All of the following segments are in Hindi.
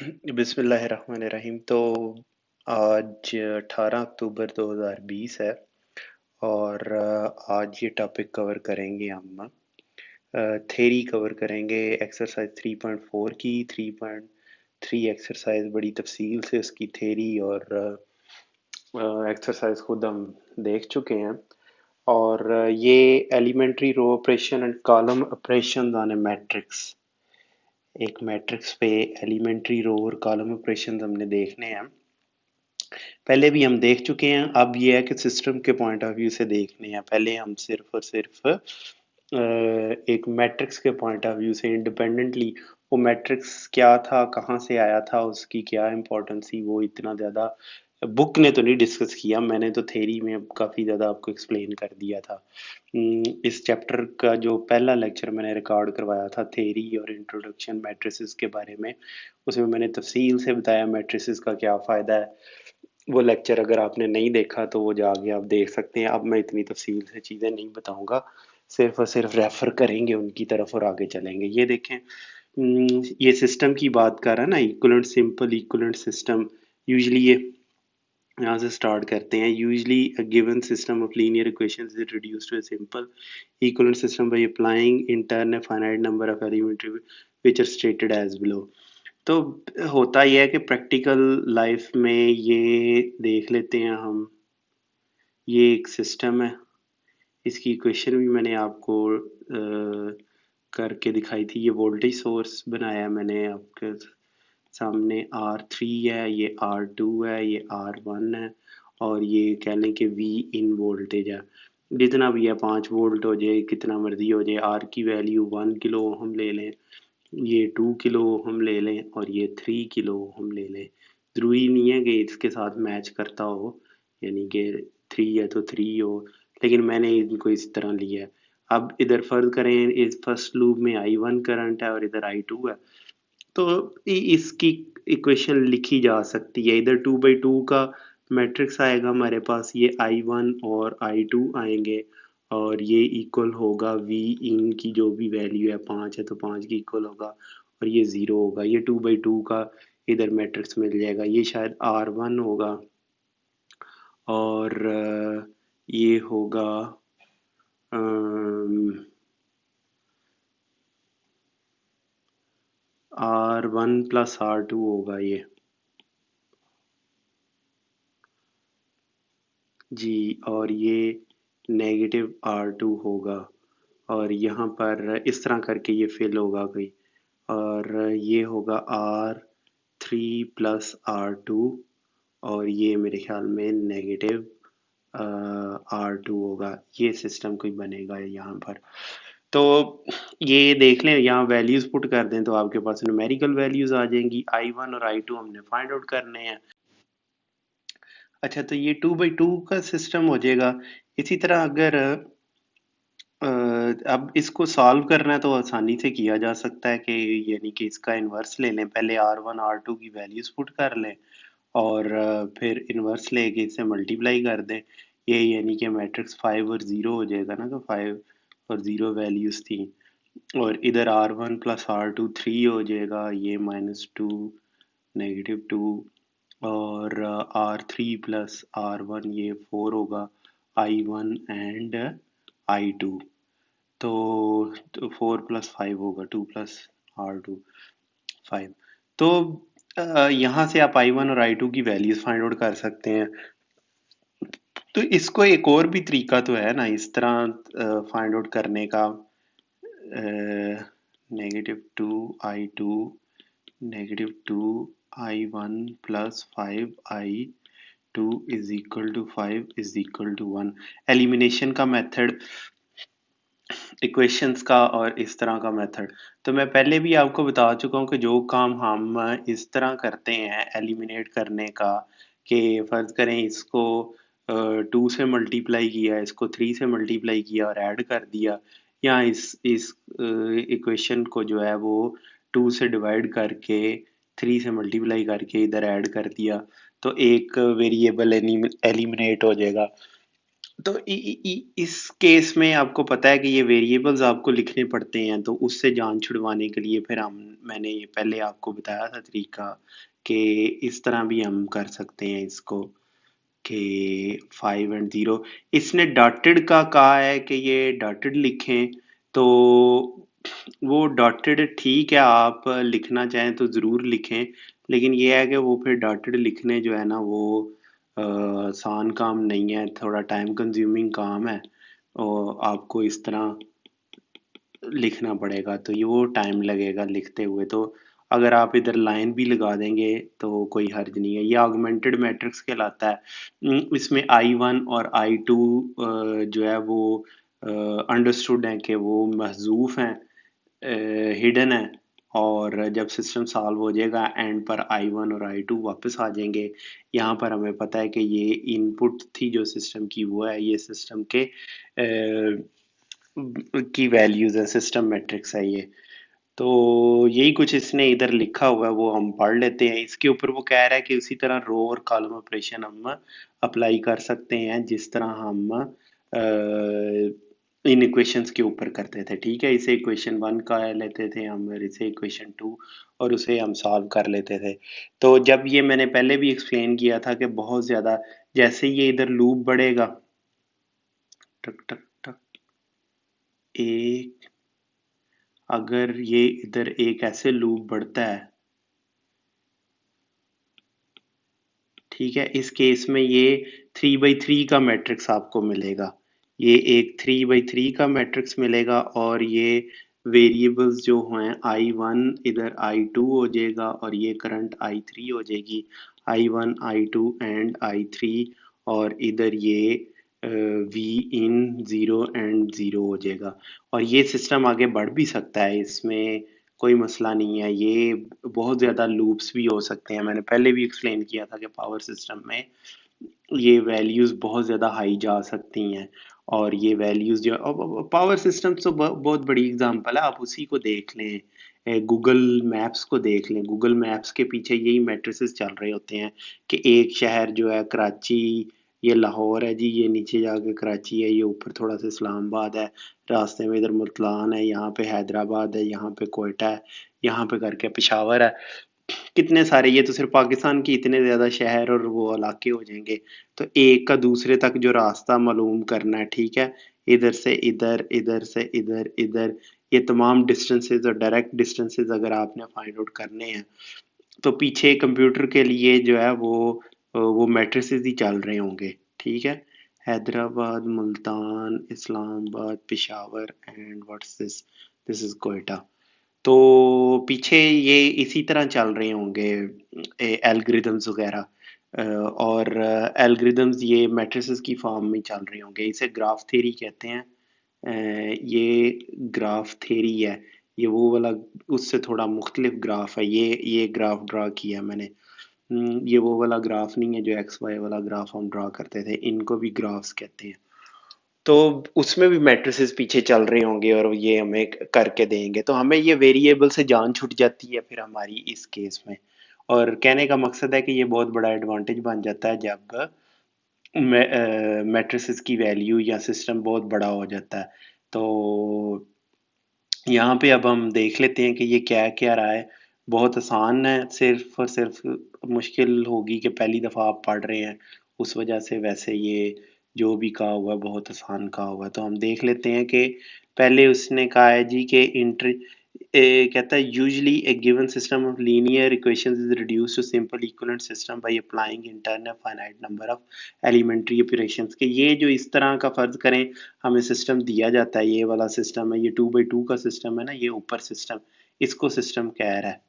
बिस्मिल्लाहिर्रहमानिर्रहीम। तो आज 18 अक्टूबर 2020 है और आज ये टॉपिक कवर करेंगे हम। थ्योरी कवर करेंगे एक्सरसाइज 3.4 की। 3.3 एक्सरसाइज बड़ी तफसील से उसकी थ्योरी और एक्सरसाइज खुद हम देख चुके हैं। और ये elementary row operation and column operation on a matrix, एक मैट्रिक्स पे एलिमेंट्री रो और कॉलम ऑपरेशन हमने देखने हैं। पहले भी हम देख चुके हैं, अब ये है कि सिस्टम के पॉइंट ऑफ व्यू से देखने हैं। पहले हम सिर्फ और सिर्फ एक मैट्रिक्स के पॉइंट ऑफ व्यू से इंडिपेंडेंटली वो मैट्रिक्स क्या था, कहाँ से आया था, उसकी क्या इम्पोर्टेंस थी, वो इतना ज़्यादा बुक ने तो नहीं डिस्कस किया, मैंने तो थ्योरी में काफ़ी ज़्यादा आपको एक्सप्लेन कर दिया था। इस चैप्टर का जो पहला लेक्चर मैंने रिकॉर्ड करवाया था थ्योरी और इंट्रोडक्शन मैट्रिसेस के बारे में, उसमें मैंने तफसील से बताया मैट्रिसेस का क्या फ़ायदा है। वो लेक्चर अगर आपने नहीं देखा तो वो जाके आप देख सकते हैं। अब मैं इतनी तफसील से चीज़ें नहीं बताऊंगा, सिर्फ और सिर्फ रेफर करेंगे उनकी तरफ और आगे चलेंगे। ये देखें, ये सिस्टम की बात कर रहा है ना, equivalent simple equivalent system. Usually ये यहाँ से स्टार्ट करते हैं। Usually a given system of linear equations is reduced to a simple equivalent system by applying in turn a finite number of elementary which are stated as below. तो होता यह है कि प्रैक्टिकल लाइफ में ये देख लेते हैं हम। ये एक सिस्टम है, इसकी इक्वेशन भी मैंने आपको करके दिखाई थी। ये वोल्टेज सोर्स बनाया मैंने आपके सामने। R3 है, ये R2 है, ये R1 है और ये कह लें कि V इन वोल्टेज है। जितना भी है 5 वोल्ट हो जाए, कितना मर्जी हो जाए। R की वैल्यू 1 किलो ओहम ले लें, ये 2 किलो ओहम ले लें और ये 3 किलो ओहम ले लें। ज़रूरी नहीं है कि इसके साथ मैच करता हो, यानी कि 3 है तो 3 हो, लेकिन मैंने इनको इस तरह लिया है। अब इधर फर्ज करें, इस फर्स्ट लूप में I1 करंट है और इधर I2 है, तो इसकी इक्वेशन लिखी जा सकती है। इधर 2/2 का मैट्रिक्स आएगा हमारे पास, ये I1 और I2 आएंगे और ये इक्वल होगा V इन की जो भी वैल्यू है, 5 है तो 5 की इक्वल होगा और ये 0 होगा। ये 2/2 का इधर मैट्रिक्स मिल जाएगा। ये शायद R1 होगा और ये होगा R1 प्लस R2 होगा ये जी। और ये -R2 होगा और यहाँ पर इस तरह करके ये फिल होगा कोई, और ये होगा R3 प्लस R2 और ये मेरे ख्याल में -R2 होगा। ये सिस्टम कोई बनेगा यहाँ पर। तो ये देख लें, यहाँ वैल्यूज पुट कर दें तो आपके पास न्यूमेरिकल वैल्यूज आ जाएंगी। I1 और I2 हमने फाइंड आउट करने हैं। अच्छा, तो ये 2/2 का सिस्टम हो जाएगा। इसी तरह अगर अब इसको सॉल्व करना है तो आसानी से किया जा सकता है कि यानी कि इसका इन्वर्स ले लें। पहले R1 R2 की वैल्यूज पुट कर लें और फिर इन्वर्स लेके इससे मल्टीप्लाई कर दें। ये यानी कि मैट्रिक्स 5 और 0 हो जाएगा ना, तो 5 और 0 वैल्यूज थी और इधर R1 प्लस R2 3 हो जाएगा, ये -2 -2 और R3 प्लस R1 ये 4 होगा, I1 एंड I2। तो 4 प्लस 5 होगा, 2 प्लस R2 5। तो यहाँ से आप I1 और I2 की वैल्यूज फाइंड आउट कर सकते हैं। तो इसको एक और भी तरीका तो है ना इस तरह फाइंड आउट करने का। -2 I2 -2 I1 plus 5 I2 is equal to 5 is equal to 1। Elimination का मेथड, इक्वेशंस का और इस तरह का मेथड, तो मैं पहले भी आपको बता चुका हूँ कि जो काम हम इस तरह करते हैं एलिमिनेट करने का, कि फ़र्ज़ करें इसको 2 से मल्टीप्लाई किया, इसको 3 से मल्टीप्लाई किया और ऐड कर दिया, या इस इक्वेशन को जो है वो 2 से डिवाइड करके 3 से मल्टीप्लाई करके इधर ऐड कर दिया, तो एक वेरिएबल एलिमिनेट हो जाएगा। तो इस केस में आपको पता है कि ये वेरिएबल्स आपको लिखने पड़ते हैं, तो उससे जान छुड़वाने के लिए फिर हम मैंने ये पहले आपको बताया था तरीका कि इस तरह भी हम कर सकते हैं इसको कि 5 और 0। इसने डॉटेड का कहा है कि ये डॉटेड लिखें, तो वो डॉटेड ठीक है, आप लिखना चाहें तो ज़रूर लिखें, लेकिन ये है कि वो फिर डॉटेड लिखने जो है ना वो आसान काम नहीं है, थोड़ा टाइम कंज्यूमिंग काम है और आपको इस तरह लिखना पड़ेगा, तो ये वो टाइम लगेगा लिखते हुए। तो अगर आप इधर लाइन भी लगा देंगे तो कोई हर्ज नहीं है। ये ऑगमेंटेड मैट्रिक्स कहलाता है। इसमें I1 और I2 जो है वो अंडरस्टूड है कि वो महजूफ हैं, हिडन है, और जब सिस्टम सॉल्व हो जाएगा एंड पर I1 और I2 वापस आ जाएंगे। यहाँ पर हमें पता है कि ये इनपुट थी जो सिस्टम की, वो है ये सिस्टम के की वैल्यूज है, सिस्टम मैट्रिक्स है ये। तो यही कुछ इसने इधर लिखा हुआ है, वो हम पढ़ लेते हैं। इसके ऊपर वो कह रहा है कि उसी तरह रो और कॉलम ऑपरेशन हम अप्लाई कर सकते हैं जिस तरह हम इन इक्वेशंस के ऊपर करते थे। ठीक है, इसे इक्वेशन 1 का लेते थे हम, और इसे इक्वेशन 2, और उसे हम सॉल्व कर लेते थे। तो जब ये मैंने पहले भी एक्सप्लेन किया था कि बहुत ज़्यादा जैसे ये इधर लूप बढ़ेगा, टक टक टक, एक अगर ये इधर एक ऐसे लूप बढ़ता है, ठीक है, इस केस में ये 3 by 3 का मैट्रिक्स आपको मिलेगा। ये एक 3 by 3 का मैट्रिक्स मिलेगा, और ये वेरिएबल्स जो हैं I1 इधर I2 हो जाएगा, और ये करंट I3 हो जाएगी, I1 I2 एंड I3, और इधर ये वी इन 0 and 0 हो जाएगा। और ये सिस्टम आगे बढ़ भी सकता है, इसमें कोई मसला नहीं है। ये बहुत ज़्यादा लूप्स भी हो सकते हैं, मैंने पहले भी एक्सप्लेन किया था कि पावर सिस्टम में ये वैल्यूज़ बहुत ज़्यादा हाई जा सकती हैं। और ये वैल्यूज़ जो पावर सिस्टम तो बहुत बड़ी एग्जांपल है, आप उसी को देख लें, गूगल मैप्स को देख लें। गूगल मैप्स के पीछे यही मैट्रिसेस चल रहे होते हैं कि एक शहर जो है कराची, ये लाहौर है जी, ये नीचे जाके कराची है, ये ऊपर थोड़ा सा इस्लामाबाद है, रास्ते में इधर मुल्तान है, यहाँ पे हैदराबाद है, यहाँ पे कोयटा है, यहाँ पे करके पेशावर है। कितने सारे, ये तो सिर्फ पाकिस्तान के इतने ज़्यादा शहर और वो इलाके हो जाएंगे। तो एक का दूसरे तक जो रास्ता मालूम करना है, ठीक है, इधर से इधर, इधर से इधर, इधर, ये तमाम डिस्टेंसेस और डायरेक्ट डिस्टेंसेस अगर आपने फाइंड आउट करने हैं, तो पीछे कंप्यूटर के लिए जो है वो मैट्रिसेस ही चल रहे होंगे। ठीक है, Hyderabad, Multan, Islamabad, Peshawar, and what's this, this is Quetta. तो पीछे ये इसी तरह चल रहे होंगे एल्गोरिदम्स वगैरह, और एल्गोरिदम्स ये मैट्रिसेस की फॉर्म में चल रहे होंगे। इसे ग्राफ थ्योरी कहते हैं। ये ग्राफ थ्योरी है, ये वो वाला, उससे थोड़ा मुख्तलिफ ग्राफ है। ये ग्राफ ड्रा किया मैंने। ये वो वाला ग्राफ नहीं है जो एक्स वाई वाला ग्राफ हम ड्रा करते थे, इनको भी ग्राफ्स कहते हैं। तो उसमें भी मैट्रिसेस पीछे चल रहे होंगे और ये हमें करके देंगे, तो हमें ये वेरिएबल से जान छूट जाती है फिर हमारी इस केस में। और कहने का मकसद है कि ये बहुत बड़ा एडवांटेज बन जाता है जब मैट्रिसेस की वैल्यू या सिस्टम बहुत बड़ा हो जाता है। तो यहाँ पे अब हम देख लेते हैं कि ये क्या क्या रहा है। बहुत आसान है, सिर्फ और सिर्फ मुश्किल होगी कि पहली दफ़ा आप पढ़ रहे हैं, उस वजह से। वैसे ये जो भी कहा हुआ है बहुत आसान कहा हुआ है। तो हम देख लेते हैं कि पहले उसने कहा है जी कि कहता है usually a given system of linear equations is reduce to simple equivalent system by applying internal finite number of elementary operations. के ये जो इस तरह का फर्ज करें हमें सिस्टम दिया जाता है, ये वाला सिस्टम है, ये 2 by 2 का सिस्टम है ना, ये ऊपर सिस्टम, इसको सिस्टम कह रहा है।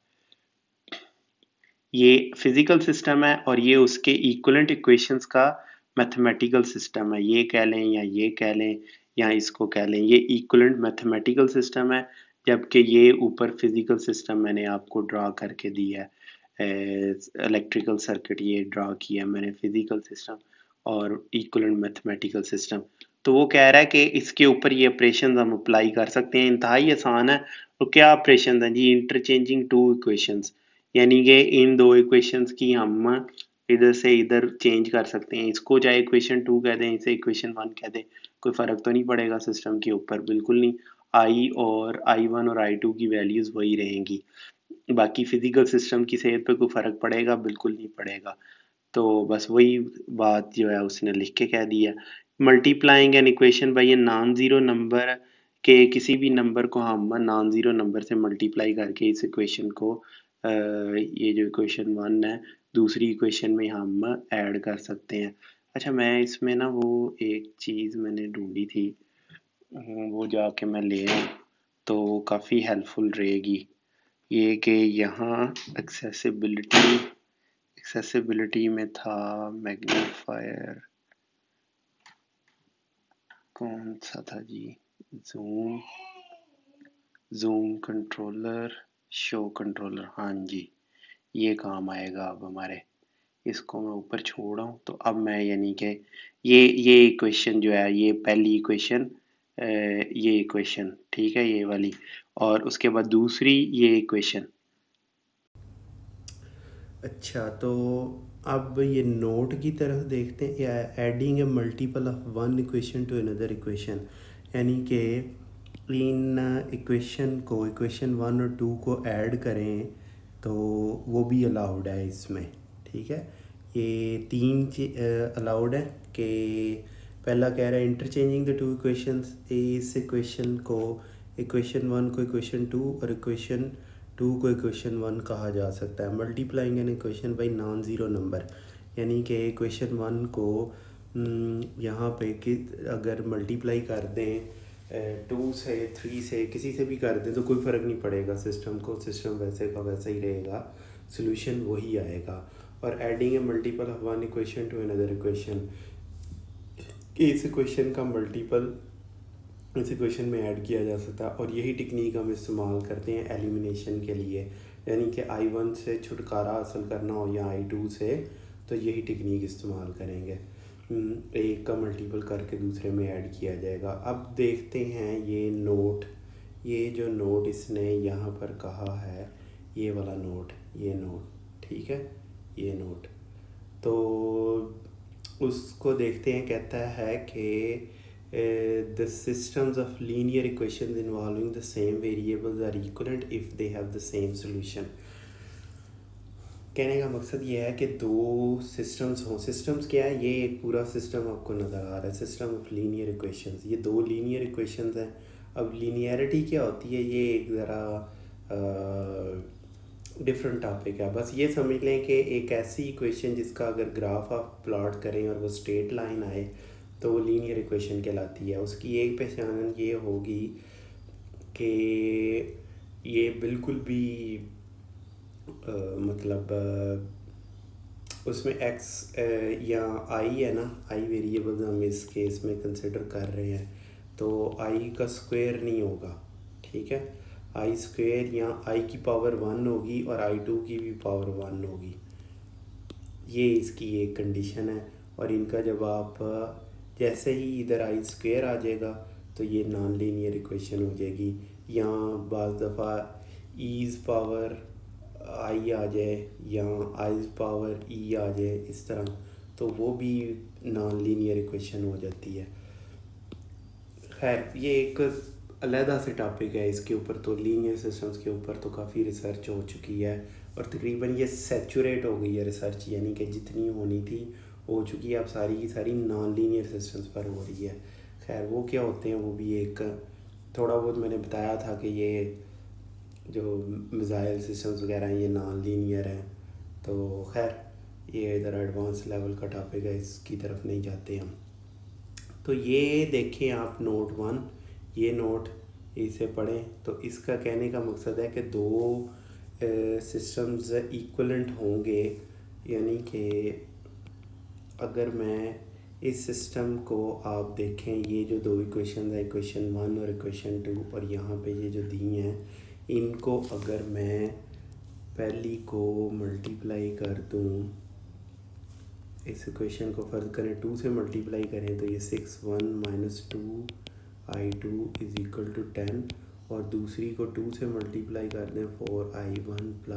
ये फिजिकल सिस्टम है और ये उसके इक्विवेलेंट इक्वेशंस का मैथमेटिकल सिस्टम है। ये कह लें या ये कह लें या इसको कह लें, ये इक्विवेलेंट मैथमेटिकल सिस्टम है, जबकि ये ऊपर फिजिकल सिस्टम मैंने आपको ड्रा करके दिया है। इलेक्ट्रिकल सर्किट ये ड्रा किया मैंने, फिजिकल सिस्टम और इक्विवेलेंट मैथमेटिकल सिस्टम। तो वो कह रहा है कि इसके ऊपर ये ऑपरेशन हम अप्लाई कर सकते हैं, इंतहाई आसान है। तो क्या ऑपरेशन है जी? इंटरचेंजिंग टू इक्वेशंस, यानी कि इन दो इक्वेशंस की हम इधर से इधर चेंज कर सकते हैं, इसको चाहे इक्वेशन 2 कह दें, इसे इक्वेशन 1 कह दें, कोई फ़र्क तो नहीं पड़ेगा सिस्टम के ऊपर, बिल्कुल नहीं। I1 और I2 की वैल्यूज़ वही रहेंगी। बाकी फिजिकल सिस्टम की सेहत पे कोई फ़र्क पड़ेगा, बिल्कुल नहीं पड़ेगा। तो बस वही बात जो है उसने लिख के कह दिया। Multiplying an equation by a non zero number, के किसी भी नंबर को हम नॉन ज़ीरो नंबर से मल्टीप्लाई करके इस इक्वेशन को ये जो इक्वेशन 1 है दूसरी इक्वेशन में हम ऐड कर सकते हैं। अच्छा, मैं इसमें ना वो एक चीज़ मैंने ढूंढी थी, वो जाके मैं ले आऊँ तो काफ़ी हेल्पफुल रहेगी। ये कि यहाँ एक्सेसिबिलिटी में था मैग्नीफायर, कौन सा था जी, zoom zoom controller, show controller, हाँ जी, ये काम आएगा अब हमारे। इसको मैं ऊपर छोड़ आऊँ तो अब मैं यानी कि ये इक्वेशन जो है, ये पहली इक्वेशन, ये इक्वेशन ठीक है, ये वाली, और उसके बाद दूसरी ये इक्वेशन। अच्छा, तो अब ये नोट की तरफ देखते हैं, या adding a multiple of one equation two another equation, यानी कि इन इक्वेशन को, इक्वेशन 1 और 2 को ऐड करें तो वो भी अलाउड है इसमें। ठीक है, ये तीन अलाउड है कि पहला कह रहा है इंटरचेंजिंग द टू इक्वेशंस, इस इक्वेशन को, इक्वेशन 1 को इक्वेशन 2 और इक्वेशन 2 को इक्वेशन 1 कहा जा सकता है। Multiplying an equation by non zero number, यानी कि इक्वेशन 1 को यहाँ पे कि अगर मल्टीप्लाई कर दें 2 से, 3 से, किसी से भी कर दें तो कोई फ़र्क नहीं पड़ेगा सिस्टम को, सिस्टम वैसे का वैसा ही रहेगा, सोल्यूशन वही आएगा। और adding a multiple of one equation two another equation, इस इक्वेशन का मल्टीपल इस इक्वेशन में ऐड किया जा सकता है, और यही टेक्निक हम इस्तेमाल करते हैं एलिमिनेशन के लिए, यानी कि I1 से छुटकारा हासिल करना हो या I2 से, तो यही टेक्निक इस्तेमाल करेंगे। एक का मल्टीपल करके दूसरे में ऐड किया जाएगा। अब देखते हैं ये जो नोट इसने यहाँ पर कहा है, ये वाला नोट, ये नोट, ठीक है, ये नोट, तो उसको देखते हैं। कहता है कि the systems of linear equations involving the same variables are equivalent if they have the same solution। कहने का मकसद ये है कि दो सिस्टम्स हों, सिस्टम्स क्या है, ये एक पूरा सिस्टम आपको नज़र आ रहा है, सिस्टम ऑफ लीनियर इक्वेशंस, ये दो लीनियर इक्वेशंस हैं। अब लीनियरिटी क्या होती है, ये एक ज़रा डिफरेंट टॉपिक है। बस ये समझ लें कि एक ऐसी इक्वेशन जिसका अगर ग्राफ आप प्लॉट करें और वो स्ट्रेट लाइन आए तो वो लीनियर इक्वेशन कहलाती है। उसकी एक पहचान ये होगी कि ये बिल्कुल भी मतलब उसमें एक्स या आई है ना, आई वेरिएबल हम इस केस में कंसिडर कर रहे हैं, तो आई का स्क्वायर नहीं होगा। ठीक है, आई स्क्वायर या आई की पावर 1 होगी और I2 की भी पावर 1 होगी, ये इसकी एक कंडीशन है। और इनका जब आप जैसे ही इधर आई स्क्वायर आ जाएगा तो ये नॉन लीनियर इक्वेशन हो जाएगी। या बाज़ दफ़ा ईज़ पावर आई आ जाए या आइज़ पावर ई आ जाए इस तरह, तो वो भी नॉन लीनियर इक्वेशन हो जाती है। खैर, ये एक अलहदा से टॉपिक है, इसके ऊपर तो लीनियर सिस्टम्स के ऊपर तो काफ़ी रिसर्च हो चुकी है और तकरीबन ये सैचुरेट हो गई है रिसर्च, यानी कि जितनी होनी थी हो चुकी है, अब सारी की सारी नॉन लीनियर सिस्टम्स पर हो रही है। खैर, वो क्या होते हैं वो भी एक थोड़ा बहुत मैंने बताया था कि ये जो मिसाइल सिस्टम्स वगैरह हैं ये नॉन लीनियर हैं। तो खैर, ये इधर एडवांस लेवल का टॉपिक है, इसकी तरफ नहीं जाते हम। तो ये देखें आप नोट 1, ये नोट, इसे पढ़ें तो इसका कहने का मकसद है कि दो सिस्टम्स इक्वलेंट होंगे, यानी कि अगर मैं इस सिस्टम को आप देखें, ये जो दो इक्वेशन है, इक्वेशन 1 और इक्वेशन 2, और यहाँ पे ये जो दी हैं, इनको अगर मैं पहली को मल्टीप्लाई कर दूँ, इस इक्वेशन को फ़र्ज़ करें 2 से मल्टीप्लाई करें तो ये 6 1 - 2 I2 = 10, और दूसरी को 2 से मल्टीप्लाई कर दें 4 I1 +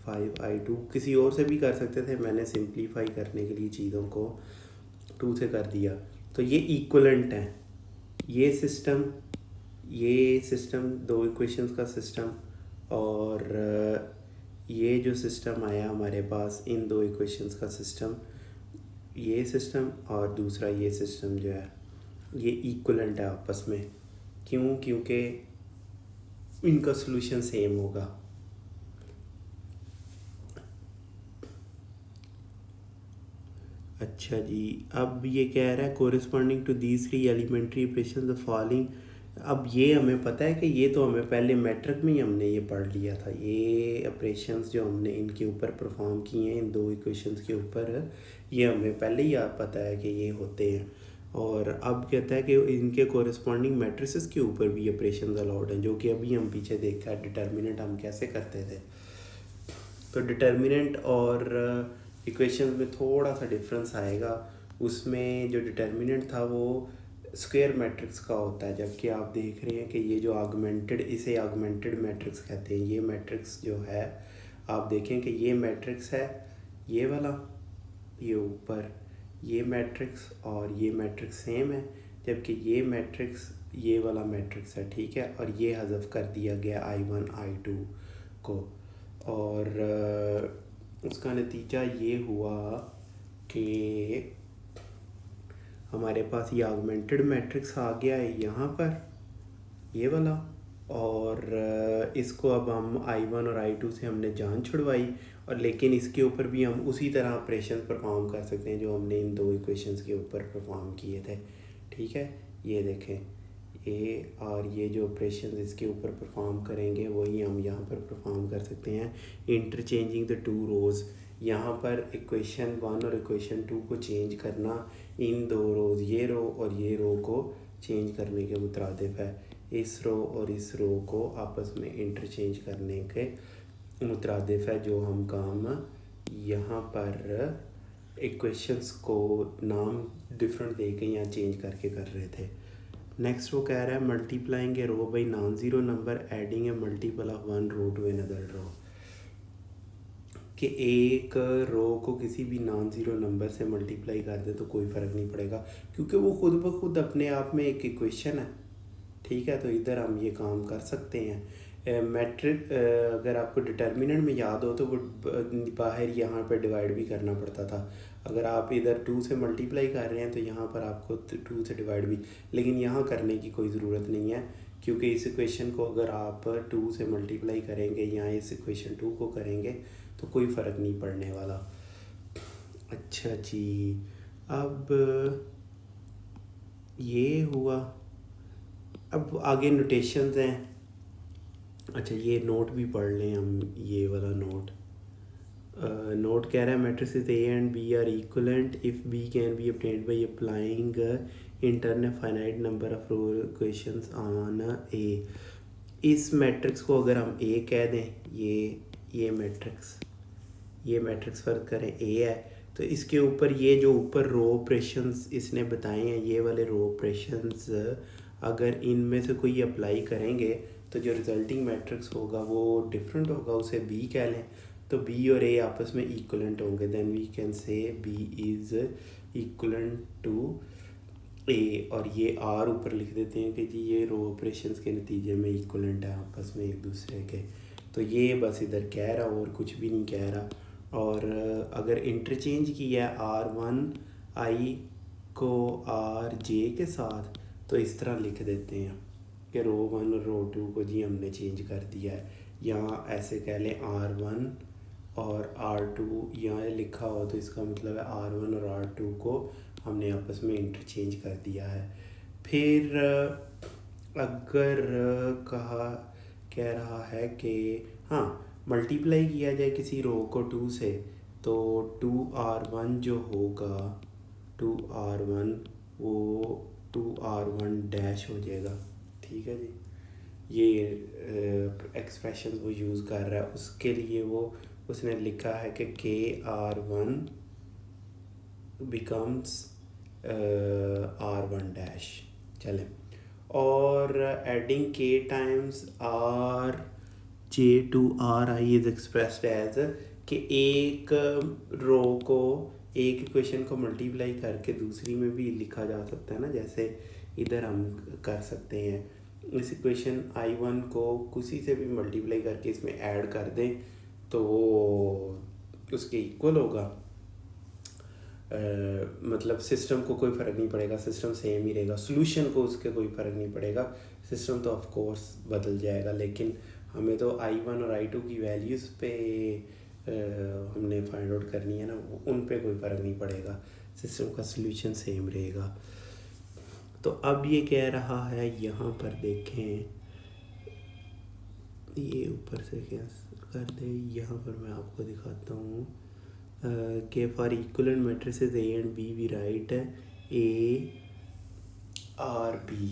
5i2 किसी और से भी कर सकते थे, मैंने सिंप्लीफाई करने के लिए चीज़ों को 2 से कर दिया। तो ये इक्वलेंट है, ये सिस्टम दो इक्वेशंस का सिस्टम, और ये जो सिस्टम आया हमारे पास इन दो इक्वेशंस का सिस्टम, ये सिस्टम और दूसरा ये सिस्टम जो है ये इक्वलेंट है आपस में। क्यों? क्योंकि इनका सॉल्यूशन सेम होगा। अच्छा जी, अब ये कह रहा है corresponding to these three elementary operation the following. अब ये हमें पता है कि ये तो हमें पहले मैट्रिक में ही हमने ये पढ़ लिया था, ये ऑपरेशंस जो हमने इनके ऊपर परफॉर्म किए हैं इन दो इक्वेशंस के ऊपर, ये हमें पहले ही पता है कि ये होते हैं। और अब कहता है कि इनके कोरिस्पॉन्डिंग मैट्रिसेस के ऊपर भी ऑपरेशंस अलाउड हैं, जो कि अभी हम पीछे देखा है डिटर्मिनेंट हम कैसे करते थे। तो डिटर्मिनेंट और इक्वेशन में थोड़ा सा डिफरेंस आएगा। उसमें जो डिटर्मिनेंट था वो स्क्वायर मैट्रिक्स का होता है, जबकि आप देख रहे हैं कि ये जो आगमेंटेड, इसे आगमेंटेड मैट्रिक्स कहते हैं। ये मैट्रिक्स जो है आप देखें कि ये मैट्रिक्स है ये वाला, ये ऊपर ये मैट्रिक्स और ये मैट्रिक्स सेम है, जबकि ये मैट्रिक्स ये वाला मैट्रिक्स है, ठीक है। और ये हज़फ कर दिया गया I1 I2 को, और उसका नतीजा ये हुआ कि हमारे पास ये ऑगमेंटेड मैट्रिक्स आ गया है यहाँ पर, ये वाला, और इसको अब हम I1 और I2 से हमने जान छुड़वाई, और लेकिन इसके ऊपर भी हम उसी तरह ऑपरेशन परफॉर्म कर सकते हैं जो हमने इन दो इक्वेशंस के ऊपर परफॉर्म किए थे, ठीक है। ये देखें, ए और ये जो ऑपरेशन इसके ऊपर परफॉर्म करेंगे वही हम यहाँ पर परफॉर्म कर सकते हैं। इंटरचेंजिंग द टू रोज़, यहाँ पर इक्वेशन 1 और इक्वेशन 2 को चेंज करना इन दो रोज़, ये रो और ये रो को चेंज करने के मुतरादिफ है। इस रो और इस रो को आपस में इंटरचेंज करने के मुतरादिफ है, जो हम काम यहाँ पर इक्वेशंस को नाम डिफरेंट दे के यहाँ चेंज करके कर रहे थे। नेक्स्ट वो कह रहा है multiplying a row by non zero number adding a multiple of one row to another row, कि एक रो को किसी भी नॉन ज़ीरो नंबर से मल्टीप्लाई कर दे तो कोई फ़र्क नहीं पड़ेगा, क्योंकि वो खुद ब खुद अपने आप में एक इक्वेशन है, ठीक है। तो इधर हम ये काम कर सकते हैं। मैट्रिक अगर आपको डिटर्मिनेंट में याद हो तो वो बाहर यहाँ पे डिवाइड भी करना पड़ता था। अगर आप इधर 2 से मल्टीप्लाई कर रहे हैं तो यहाँ पर आपको 2 से डिवाइड भी, लेकिन यहाँ करने की कोई ज़रूरत नहीं है, क्योंकि इस इक्वेशन को अगर आप 2 से मल्टीप्लाई करेंगे या इस इक्वेशन 2 को करेंगे तो कोई फ़र्क नहीं पड़ने वाला। अच्छा जी, अब ये हुआ, अब आगे नोटेशंस हैं। अच्छा, ये नोट भी पढ़ लें हम, ये वाला नोट। नोट कह रहा है matrices A and B are equivalent if B can be obtained by applying internal finite number of row equations on A. इस मैट्रिक्स को अगर हम ए कह दें, ये मैट्रिक्स फ़र्ज करें ए है, तो इसके ऊपर ये जो ऊपर रो ऑपरेशंस इसने बताए हैं, ये वाले रो ऑपरेशंस अगर इनमें से कोई अप्लाई करेंगे तो जो रिजल्टिंग मैट्रिक्स होगा वो डिफरेंट होगा, उसे बी कह लें। तो बी और ए आपस में इक्वलेंट होंगे, then we can say B is equivalent to A, और ये आर ऊपर लिख देते हैं कि जी ये रो ऑपरेशंस के नतीजे में इक्वलेंट है आपस में एक दूसरे के। तो ये बस इधर कह रहा और कुछ भी नहीं कह रहा। और अगर इंटरचेंज किया R1 I को RJ के साथ तो इस तरह लिख देते हैं कि रो 1 और रो 2 को जी हमने चेंज कर दिया है, या ऐसे कह लें R1 और R2 यहाँ लिखा हो तो इसका मतलब है R1 और R2 को हमने आपस में इंटरचेंज कर दिया है। फिर अगर कह रहा है कि हाँ मल्टीप्लाई किया जाए किसी रो को 2 से, तो 2R1 जो होगा 2R1 वो 2R1 डैश हो जाएगा, ठीक है जी। ये एक्सप्रेशन वो यूज़ कर रहा है, उसके लिए वो उसने लिखा है कि KR1 बिकम्स R1 डैश। चलें, और adding K times R J2RI is expressed as कि एक रो को एक इक्वेशन को मल्टीप्लाई करके दूसरी में भी लिखा जा सकता है ना, जैसे इधर हम कर सकते हैं इस इक्वेशन I1 को किसी से भी मल्टीप्लाई करके इसमें ऐड कर दें तो वो उसके इक्वल होगा। मतलब सिस्टम को कोई फ़र्क नहीं पड़ेगा, सिस्टम सेम ही रहेगा, सोल्यूशन को उसके कोई फ़र्क नहीं पड़ेगा, सिस्टम तो ऑफ कोर्स बदल जाएगा, लेकिन हमें तो I1 और I2 की वैल्यूज़ पे हमने फाइंड आउट करनी है ना, उन पे कोई फ़र्क नहीं पड़ेगा, सिस्टम का सोल्यूशन सेम रहेगा। तो अब ये कह रहा है यहाँ पर देखें, ये ऊपर से क्या कर दे, यहाँ पर मैं आपको दिखाता हूँ कि for equivalent matrices A and B we write A R B,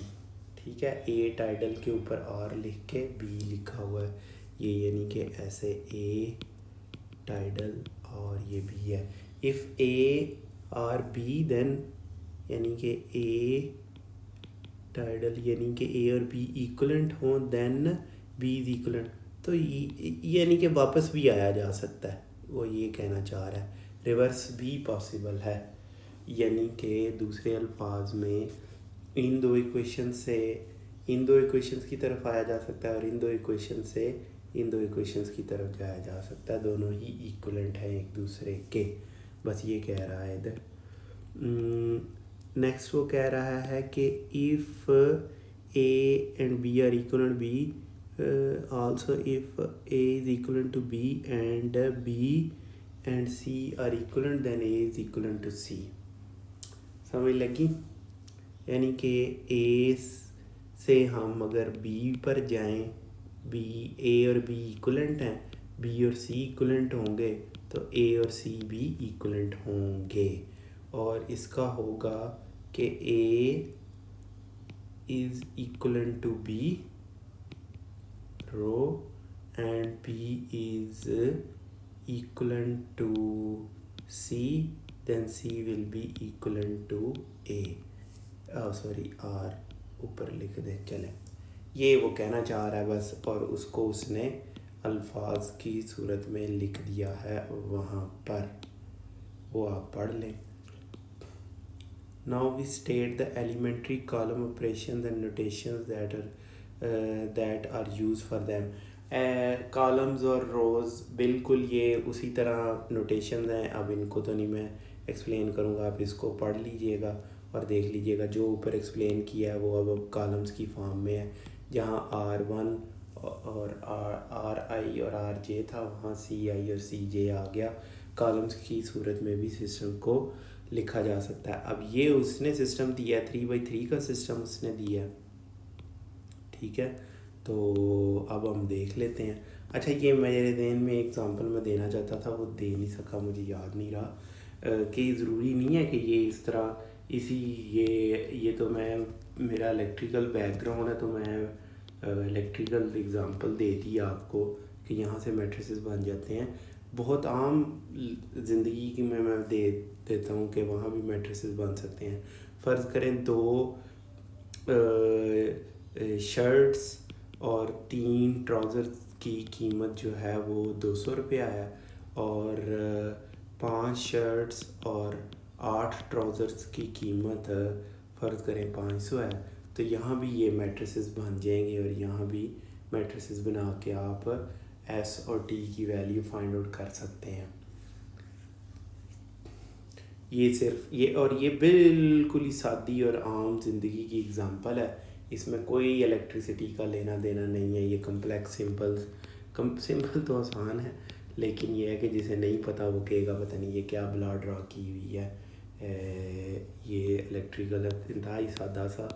ठीक है, ए टाइटल के ऊपर आर लिख के बी लिखा हुआ है, ये यानी कि ऐसे ए टाइटल और ये बी है। If A R B then यानी कि ए टाइटल यानी कि ए और बी इक्वलेंट हों देन बी इज इक्वलेंट, तो यानी कि वापस भी आया जा सकता है, वो ये कहना चाह रहा है, रिवर्स भी पॉसिबल है, यानी कि दूसरे अल्फाज में इन दो इक्वेशंस की तरफ आया जा सकता है और इन दो इक्वेशन से इन दो इक्वेशंस की तरफ जाया जा सकता है, दोनों ही इक्वलेंट हैं एक दूसरे के, बस ये कह रहा है इधर। नेक्स्ट वो कह रहा है कि if A and B are equivalent B, also if A is equivalent to B and B and C are equivalent then A is equivalent to C। समझ लगी? यानी कि A से हम अगर B पर जाएं, A और B इक्वलेंट हैं, B और C इक्वलेंट होंगे तो A और C भी इक्वलेंट होंगे, और इसका होगा कि A is equivalent to B row and B is equivalent to C, then C will be equivalent to A, R ऊपर लिख दे चले, ये वो कहना चाह रहा है बस, और उसको उसने अल्फाज की सूरत में लिख दिया है वहाँ पर, वो आप पढ़ लें। Now we state the elementary column operations and notations that are used for them। Columns और रोज़ बिल्कुल ये उसी तरह नोटेशन हैं, अब इनको तो नहीं मैं एक्सप्लेन करूँगा, आप इसको पढ़ लीजिएगा और देख लीजिएगा, जो ऊपर एक्सप्लेन किया है वो अब कॉलम्स की फॉर्म में है, जहाँ R1 और RI और RJ था वहाँ CI और CJ आ गया, कॉलम्स की सूरत में भी सिस्टम को लिखा जा सकता है। अब ये उसने सिस्टम दिया है, 3x3 का सिस्टम उसने दिया है, ठीक है, तो अब हम देख लेते हैं। अच्छा, ये मेरे ज़हन में एग्जांपल मैं देना चाहता था, वो दे नहीं सका, मुझे याद नहीं रहा कि ज़रूरी नहीं है कि ये इस तरह ये तो मैं, मेरा इलेक्ट्रिकल बैकग्राउंड है तो मैं इलेक्ट्रिकल एग्जांपल दे दी आपको कि यहाँ से मैट्रिसेस बन जाते हैं, बहुत आम ज़िंदगी की मैं दे देता हूँ कि वहाँ भी मैट्रिसेस बन सकते हैं। फ़र्ज़ करें दो शर्ट्स और 3 ट्राउज़र की कीमत जो है वो 200 रुपया है, और 5 शर्ट्स और 8 ट्राउज़र्स की कीमत फ़र्ज़ करें 500 है, तो यहाँ भी ये मैट्रिसेस बन जाएंगे और यहाँ भी मैट्रिसेस बना के आप S और T की वैल्यू फाइंड आउट कर सकते हैं। ये सिर्फ ये बिल्कुल ही सादी और आम ज़िंदगी की एग्ज़ाम्पल है, इसमें कोई इलेक्ट्रिसिटी का लेना देना नहीं है, ये कम्प्लेक्स सिंपल तो आसान है, लेकिन ये है कि जिसे नहीं पता वो कहेगा पता नहीं ये क्या ब्ला ड्रा की हुई है, ये इलेक्ट्रिकल इंतहाई सादा सा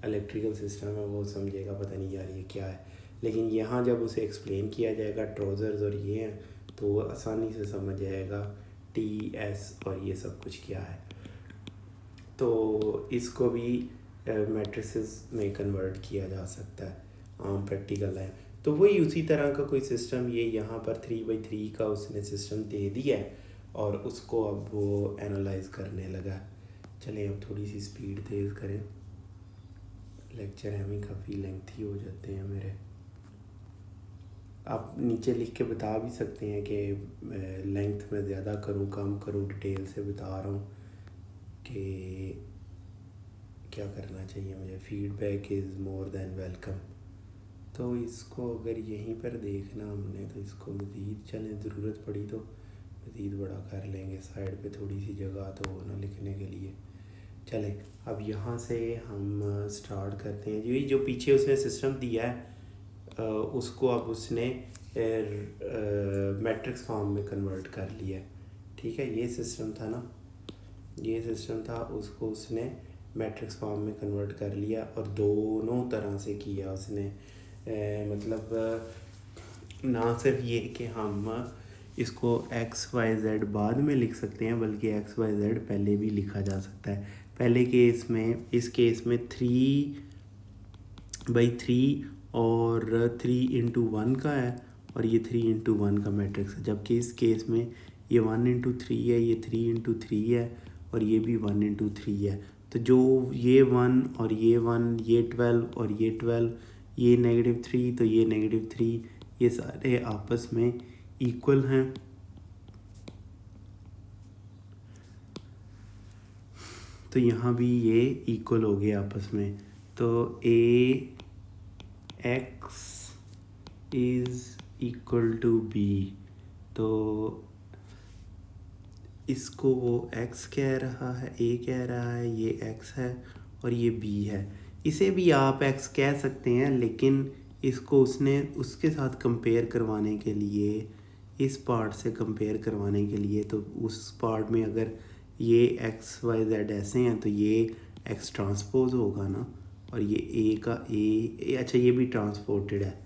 इलेक्ट्रिकल सिस्टम है, वो समझेगा पता नहीं यार ये क्या है, लेकिन यहाँ जब उसे एक्सप्लेन किया जाएगा ट्राउज़र्स और ये हैं तो वो आसानी से समझ जाएगा TS और ये सब कुछ क्या है। तो इसको भी मैट्रिसेस में कन्वर्ट किया जा सकता है, आम प्रैक्टिकल है, तो वही उसी तरह का कोई सिस्टम ये यहाँ पर 3x3 का उसने सिस्टम दे दिया है और उसको अब वो एनालाइज करने लगा। चलें अब थोड़ी सी स्पीड तेज़ करें, लेक्चर हमें काफ़ी लेंथी हो जाते हैं मेरे। आप नीचे लिख के बता भी सकते हैं कि लेंथ में ज़्यादा करूँ कम करूँ, डिटेल से बता रहा हूँ कि क्या करना चाहिए मुझे। Feedback is more than welcome. तो इसको अगर यहीं पर देखना हमने तो इसको मज़ीद चलें, ज़रूरत पड़ी तो मज़ीद बड़ा कर लेंगे, साइड पे थोड़ी सी जगह तो हो ना लिखने के लिए। चलें अब यहाँ से हम स्टार्ट करते हैं। जो पीछे उसने सिस्टम दिया है उसको अब उसने मैट्रिक्स फॉर्म में कन्वर्ट कर लिया। ठीक है, ये सिस्टम था ना, ये सिस्टम था, उसको उसने मैट्रिक्स फॉर्म में कन्वर्ट कर लिया और दोनों तरह से किया उसने। मतलब ना सिर्फ ये कि हम इसको एक्स वाई ज़ेड बाद में लिख सकते हैं, बल्कि एक्स वाई ज़ेड पहले भी लिखा जा सकता है। पहले केस में, इस केस में 3/3 और 3/1 का है और ये 3/1 का मैट्रिक्स है। जबकि इस केस में ये 1/3 है, ये 3/3 है और ये भी 1/3 है। तो जो ये 1 और ये 1, ये 12 और ये 12, ये -3 तो ये -3, ये सारे आपस में इक्वल हैं। तो यहाँ भी ये इक्वल हो गए आपस में। तो A X is equal to B, तो इसको वो x कह रहा है, a कह रहा है, ये x है और ये b है। इसे भी आप x कह सकते हैं, लेकिन इसको उसने उसके साथ कंपेयर करवाने के लिए, इस पार्ट से कंपेयर करवाने के लिए, तो उस पार्ट में अगर ये x y z ऐसे हैं तो ये x ट्रांसपोज होगा ना, और ये a का a, अच्छा ये भी ट्रांसपोर्टेड है।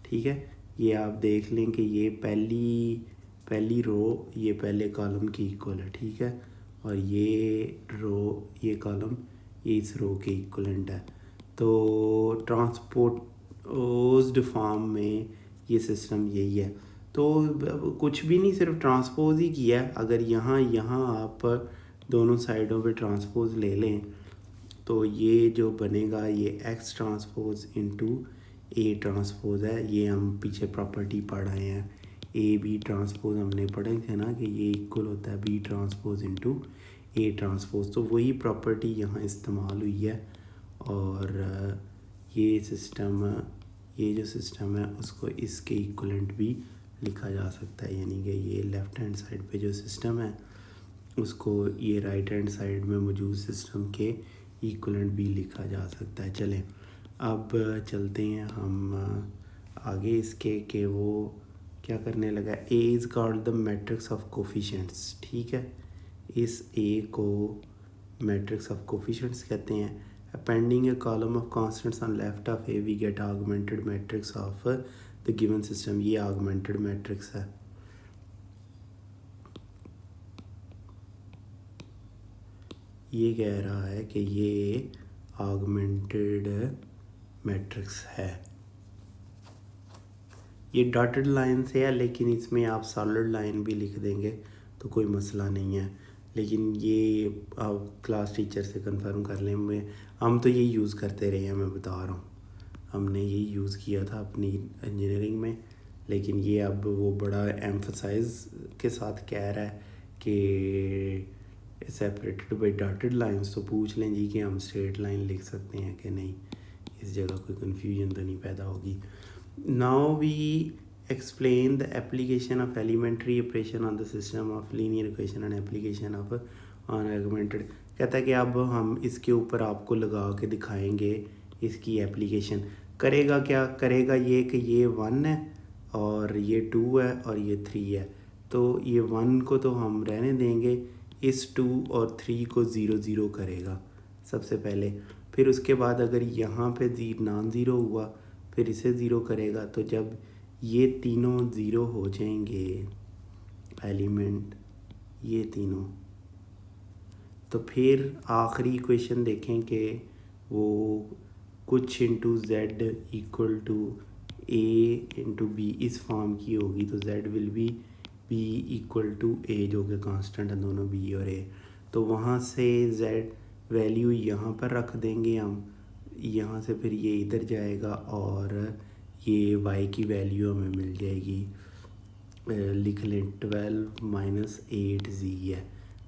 ठीक है, ये आप देख लें कि ये पहली रो ये पहले कॉलम की इक्वल है। ठीक है, और ये रो, ये कॉलम, ये इस रो के इक्वलेंट है। तो ट्रांसपोज्ड फॉर्म में ये सिस्टम यही है। तो कुछ भी नहीं, सिर्फ ट्रांसपोज ही किया है। अगर यहाँ आप दोनों साइडों पे ट्रांसपोज ले लें तो ये जो बनेगा ये x transpose into A transpose है। ये हम पीछे प्रॉपर्टी पढ़ आए हैं, ए बी ट्रांसपोज हमने पढ़े थे ना, कि ये इक्वल होता है B transpose into A transpose. तो वही प्रॉपर्टी यहाँ इस्तेमाल हुई है। और ये सिस्टम, ये जो सिस्टम है उसको इसके इक्वलेंट भी लिखा जा सकता है, यानी कि ये लेफ़्ट हैंड साइड पे जो सिस्टम है उसको ये राइट हैंड साइड में मौजूद सिस्टम के इक्वलेंट भी लिखा जा सकता है। चलें अब चलते हैं हम आगे इसके, कि वो क्या करने लगा। A is called the matrix of coefficients. ठीक है, इस ए को मैट्रिक्स ऑफ कोफिशेंट्स कहते हैं। Appending a column of constants on left of A we get augmented matrix of the given system. ये ऑगमेंटेड मैट्रिक्स है। ये कह रहा है कि ये ऑगमेंटेड मैट्रिक्स है। ये डॉटेड लाइन से है, लेकिन इसमें आप सॉलिड लाइन भी लिख देंगे तो कोई मसला नहीं है। लेकिन ये आप क्लास टीचर से कंफर्म कर लें। हम तो यही यूज़ करते रहे हैं, मैं बता रहा हूँ, हमने यही यूज़ किया था अपनी इंजीनियरिंग में। लेकिन ये अब वो बड़ा एम्फसाइज के साथ कह रहा है कि सेपरेटेड बाई डॉटेड लाइंस। तो पूछ लें जी कि हम स्ट्रेट लाइन लिख सकते हैं कि नहीं, इस जगह कोई कन्फ्यूजन तो नहीं पैदा होगी। Now we explain the application of elementary operation on the system of linear equation and application of on augmented। कहता है कि अब हम इसके ऊपर आपको लगा के दिखाएंगे इसकी एप्लीकेशन। करेगा क्या, करेगा ये कि ये 1 है और ये 2 है और ये 3 है। तो ये 1 को तो हम रहने देंगे, इस 2 और 3 को 0 0 करेगा सबसे पहले। फिर उसके बाद अगर यहाँ पे नॉन ज़ीरो हुआ फिर इसे ज़ीरो करेगा। तो जब ये तीनों ज़ीरो हो जाएंगे एलिमेंट, ये तीनों, तो फिर आखिरी इक्वेशन देखें कि वो कुछ into Z equal to A into B इस फॉर्म की होगी। तो Z will be B equal to A, जो कि कांस्टेंट है दोनों बी और ए। तो वहाँ से जेड वैल्यू यहाँ पर रख देंगे हम, यहाँ से फिर ये इधर जाएगा और ये y की वैल्यू हमें मिल जाएगी, लिख लें 12 माइनस 8z है,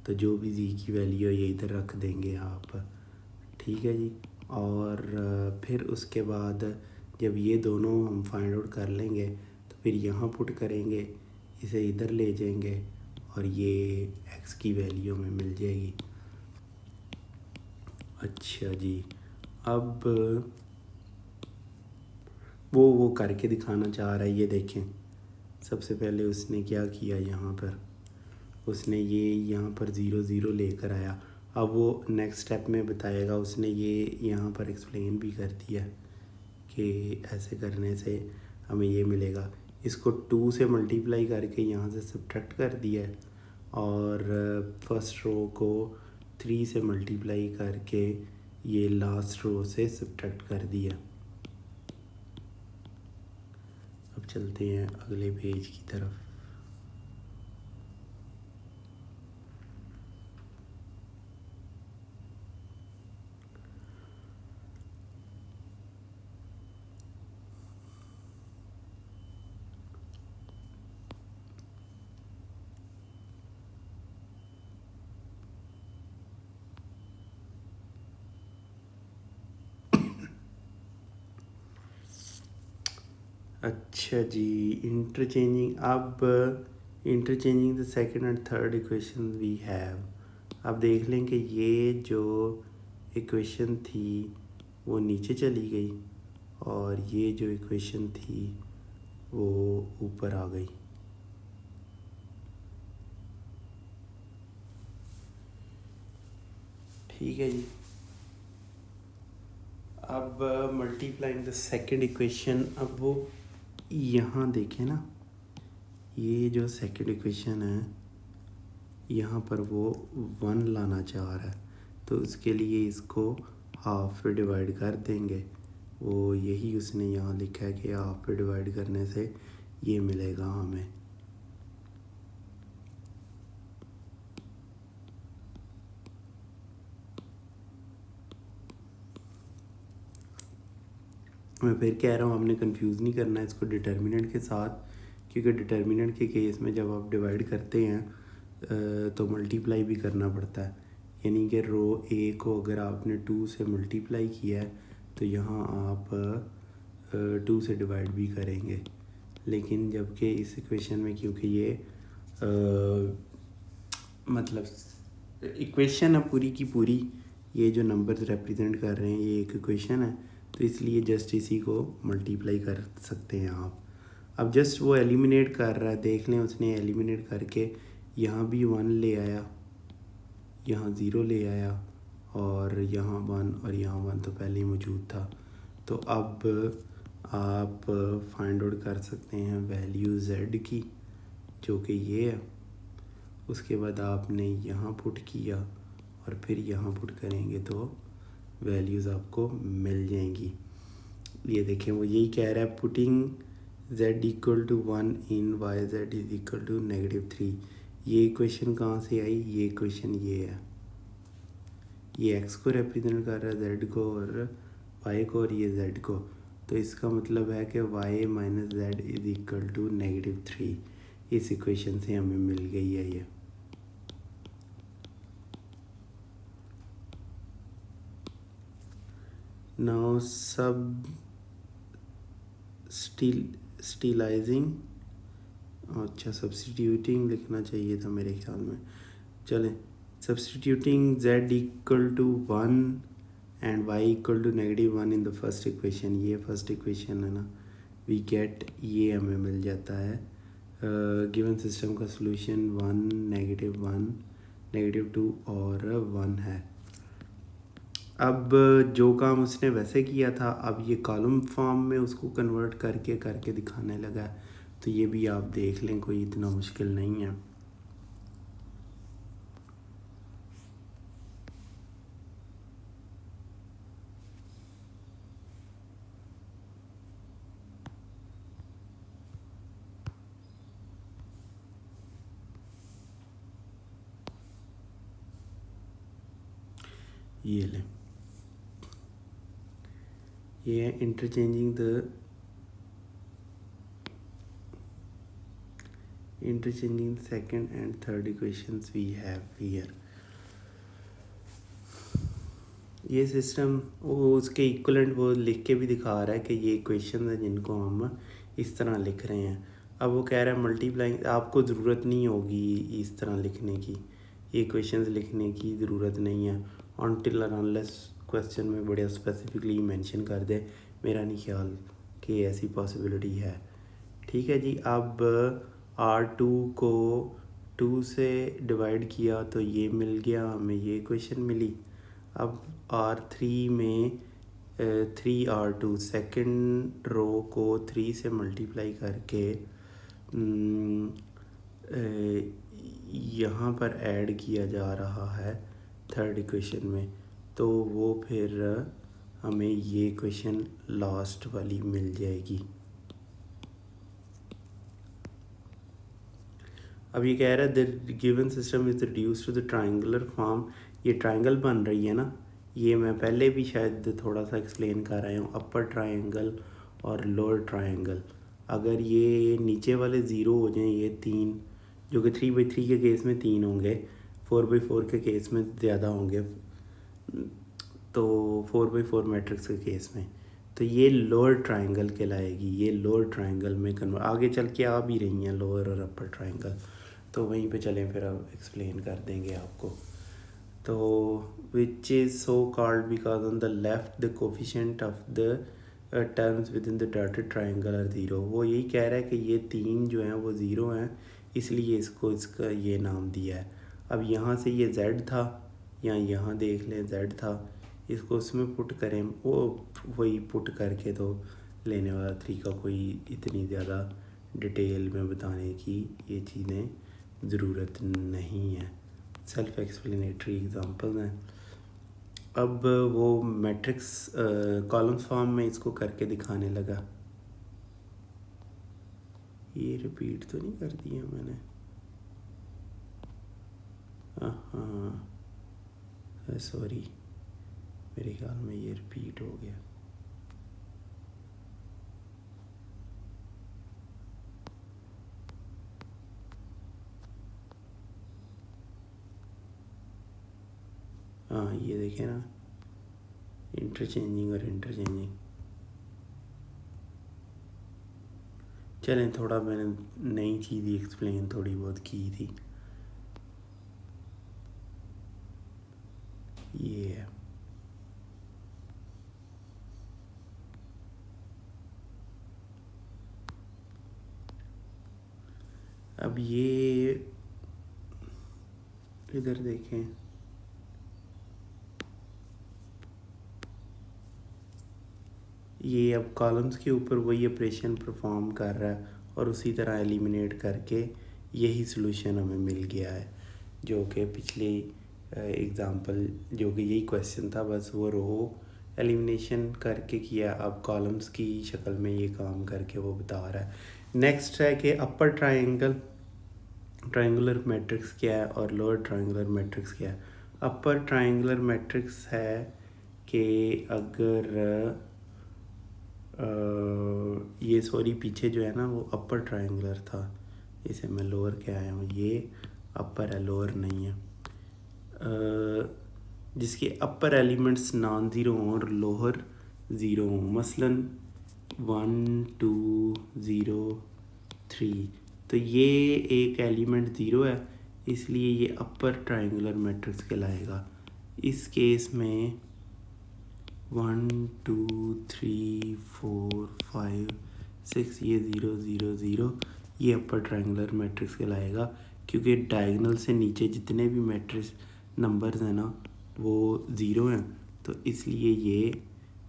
तो जो भी z की वैल्यू है ये इधर रख देंगे आप, ठीक है जी। और फिर उसके बाद जब ये दोनों हम फाइंड आउट कर लेंगे तो फिर यहाँ पुट करेंगे, इसे इधर ले जाएंगे और ये x की वैल्यू हमें मिल जाएगी। अच्छा जी, अब वो करके दिखाना चाह रहा है, ये देखें। सबसे पहले उसने क्या किया, यहाँ पर उसने ये यहाँ पर 0 0 लेकर आया। अब वो नेक्स्ट स्टेप में बताएगा, उसने ये यहाँ पर एक्सप्लेन भी कर दिया कि ऐसे करने से हमें ये मिलेगा। इसको 2 से मल्टीप्लाई करके यहाँ से सब्ट्रैक्ट कर दिया है, और फर्स्ट रो को 3 से मल्टीप्लाई करके ये लास्ट रो से सब्ट्रैक्ट कर दिया। अब चलते हैं अगले पेज की तरफ। अच्छा जी, interchanging the second and third equation we have. अब देख लें कि ये जो इक्वेशन थी वो नीचे चली गई और ये जो इक्वेशन थी वो ऊपर आ गई। ठीक है जी। अब मल्टीप्लाइंग द सेकंड इक्वेशन, अब वो यहाँ देखें ना, ये जो सेकंड इक्वेशन है यहाँ पर वो 1 लाना चाह रहा है, तो उसके लिए इसको हाफ पे डिवाइड कर देंगे। वो यही उसने यहाँ लिखा है कि हाफ पे डिवाइड करने से ये मिलेगा हमें। मैं फिर कह रहा हूँ, हमने कंफ्यूज नहीं करना है इसको डिटर्मिनेंट के साथ, क्योंकि डिटर्मिनेंट के केस में जब आप डिवाइड करते हैं तो मल्टीप्लाई भी करना पड़ता है। यानी कि रो ए को अगर आपने 2 से मल्टीप्लाई किया है तो यहाँ आप 2 से डिवाइड भी करेंगे। लेकिन जबकि इस इक्वेशन में क्योंकि ये मतलब इक्वेशन है पूरी की पूरी, ये जो नंबर्स रिप्रेजेंट कर रहे हैं ये एक इक्वेशन है, तो इसलिए जस्ट इसी को मल्टीप्लाई कर सकते हैं आप। अब जस्ट वो एलिमिनेट कर रहा है, देख लें उसने एलिमिनेट करके यहाँ भी 1 ले आया, यहाँ 0 ले आया, और यहाँ 1 और यहाँ 1 तो पहले ही मौजूद था। तो अब आप फाइंड आउट कर सकते हैं वैल्यू z की, जो कि ये है। उसके बाद आपने यहाँ पुट किया और फिर यहाँ पुट करेंगे तो वैल्यूज़ आपको मिल जाएंगी। ये देखें, वो यही कह रहा है, putting z equal to 1 in y z is equal to -3। ये इक्वेशन कहाँ से आई, ये इक्वेशन ये है, ये x को रिप्रेजेंट कर रहा है z को और y को, और ये z को। तो इसका मतलब है कि y minus z is equal to -3। इस इक्वेशन से हमें मिल गई है ये। नाउ सब स्टीलाइजिंग, अच्छा सब्सटीट्यूटिंग लिखना चाहिए था मेरे ख्याल में। चलें, substituting z equal to 1 and y equal to -1 in the first equation, ये फर्स्ट इक्वेशन है ना, वी गेट, ये हमें मिल जाता है गिवन सिस्टम का सॉल्यूशन 1 -1 -2 और 1 है। अब जो काम उसने वैसे किया था, अब ये कॉलम फॉर्म में उसको कन्वर्ट करके दिखाने लगा, तो ये भी आप देख लें, कोई इतना मुश्किल नहीं है। ये लें, ये है interchanging the interchanging second and third equations we have here. ये सिस्टम वो उसके इक्वलेंट वो लिख के भी दिखा रहा है कि ये इक्वेशन है जिनको हम इस तरह लिख रहे हैं। अब वो कह रहा है मल्टीप्लाइंग, आपको ज़रूरत नहीं होगी इस तरह लिखने की, ये इक्वेशंस लिखने की ज़रूरत नहीं है अनटिल और अनलेस क्वेश्चन में बड़े स्पेसिफिकली मेंशन कर दे। मेरा नहीं ख्याल कि ऐसी पॉसिबिलिटी है। ठीक है जी। अब R2 को 2 से डिवाइड किया तो ये मिल गया, हमें ये इक्वेशन मिली। अब R3 में 3R2 सेकंड रो को 3 से मल्टीप्लाई करके यहाँ पर ऐड किया जा रहा है थर्ड इक्वेशन में, तो वो फिर हमें ये इक्वेशन लास्ट वाली मिल जाएगी। अब ये कह रहा है the given system is reduce to the triangular form. ये ट्रायंगल बन रही है ना, ये मैं पहले भी शायद थोड़ा सा एक्सप्लेन कर रहा हूँ, अपर ट्रायंगल और लोअर ट्रायंगल। अगर ये नीचे वाले ज़ीरो हो जाएं, ये 3 जो कि 3/3 के केस में 3 होंगे, 4/4 के केस में ज़्यादा होंगे, तो 4/4 मैट्रिक्स के केस में तो ये लोअर ट्रायंगल कहलाएगी। ये लोअर ट्रायंगल में कन्वर्ट आगे चल के आ भी रही हैं लोअर और अपर ट्रायंगल, तो वहीं पे चलें फिर अब एक्सप्लेन कर देंगे आपको। तो which is so called because on the left the coefficient of the terms within the dotted triangle are zero. वो यही कह रहा है कि ये 3 जो हैं वो ज़ीरो हैं, इसलिए इसका ये नाम दिया है। अब यहाँ से ये z था, या यहाँ देख लें z था, इसको उसमें पुट करें, वो वही पुट करके तो लेने वाला तरीका, कोई इतनी ज़्यादा डिटेल में बताने की ये चीज़ें ज़रूरत नहीं है, सेल्फ एक्सप्लेनेटरी एग्जांपल्स हैं। अब वो मैट्रिक्स कॉलम्स फॉर्म में इसको करके दिखाने लगा। ये रिपीट तो नहीं कर दिया मैंने? हाँ सॉरी, मेरे ख्याल में ये रिपीट हो गया। हाँ ये देखें ना, इंटरचेंजिंग और इंटरचेंजिंग। चलें, थोड़ा मैंने नई चीज़ एक्सप्लेन थोड़ी बहुत की थी। ये है अब ये इधर देखें, ये अब कॉलम्स के ऊपर वही ऑपरेशन परफॉर्म कर रहा है और उसी तरह एलिमिनेट करके यही सॉल्यूशन हमें मिल गया है, जो कि पिछले एग्ज़ाम्पल जो कि यही क्वेश्चन था, बस वो रो एलिमिनेशन करके किया, अब कॉलम्स की शक्ल में ये काम करके वो बता रहा है। नेक्स्ट है कि अपर ट्रायंगुलर मैट्रिक्स क्या है और लोअर ट्रायंगुलर मैट्रिक्स क्या है। अपर ट्रायंगुलर मैट्रिक्स है कि अगर ये सॉरी पीछे जो है ना वो अपर ट्रायंगुलर था, इसे मैं लोअर के आया हूँ, ये अपर है लोअर नहीं है। जिसके अपर एलिमेंट्स नॉन ज़ीरो हों और लोअर ज़ीरो हों, मसलन 1 2 0 3, तो ये एक एलिमेंट ज़ीरो है, इसलिए ये अपर ट्रायंगुलर मैट्रिक्स कहलाएगा। इस केस में 1 2 3 4 5 6 ये 0 0 0 ये अपर ट्रायंगुलर मैट्रिक्स कहलाएगा, क्योंकि डायगोनल से नीचे जितने भी मैट्रिक्स नंबर्स हैं ना वो ज़ीरो हैं, तो इसलिए ये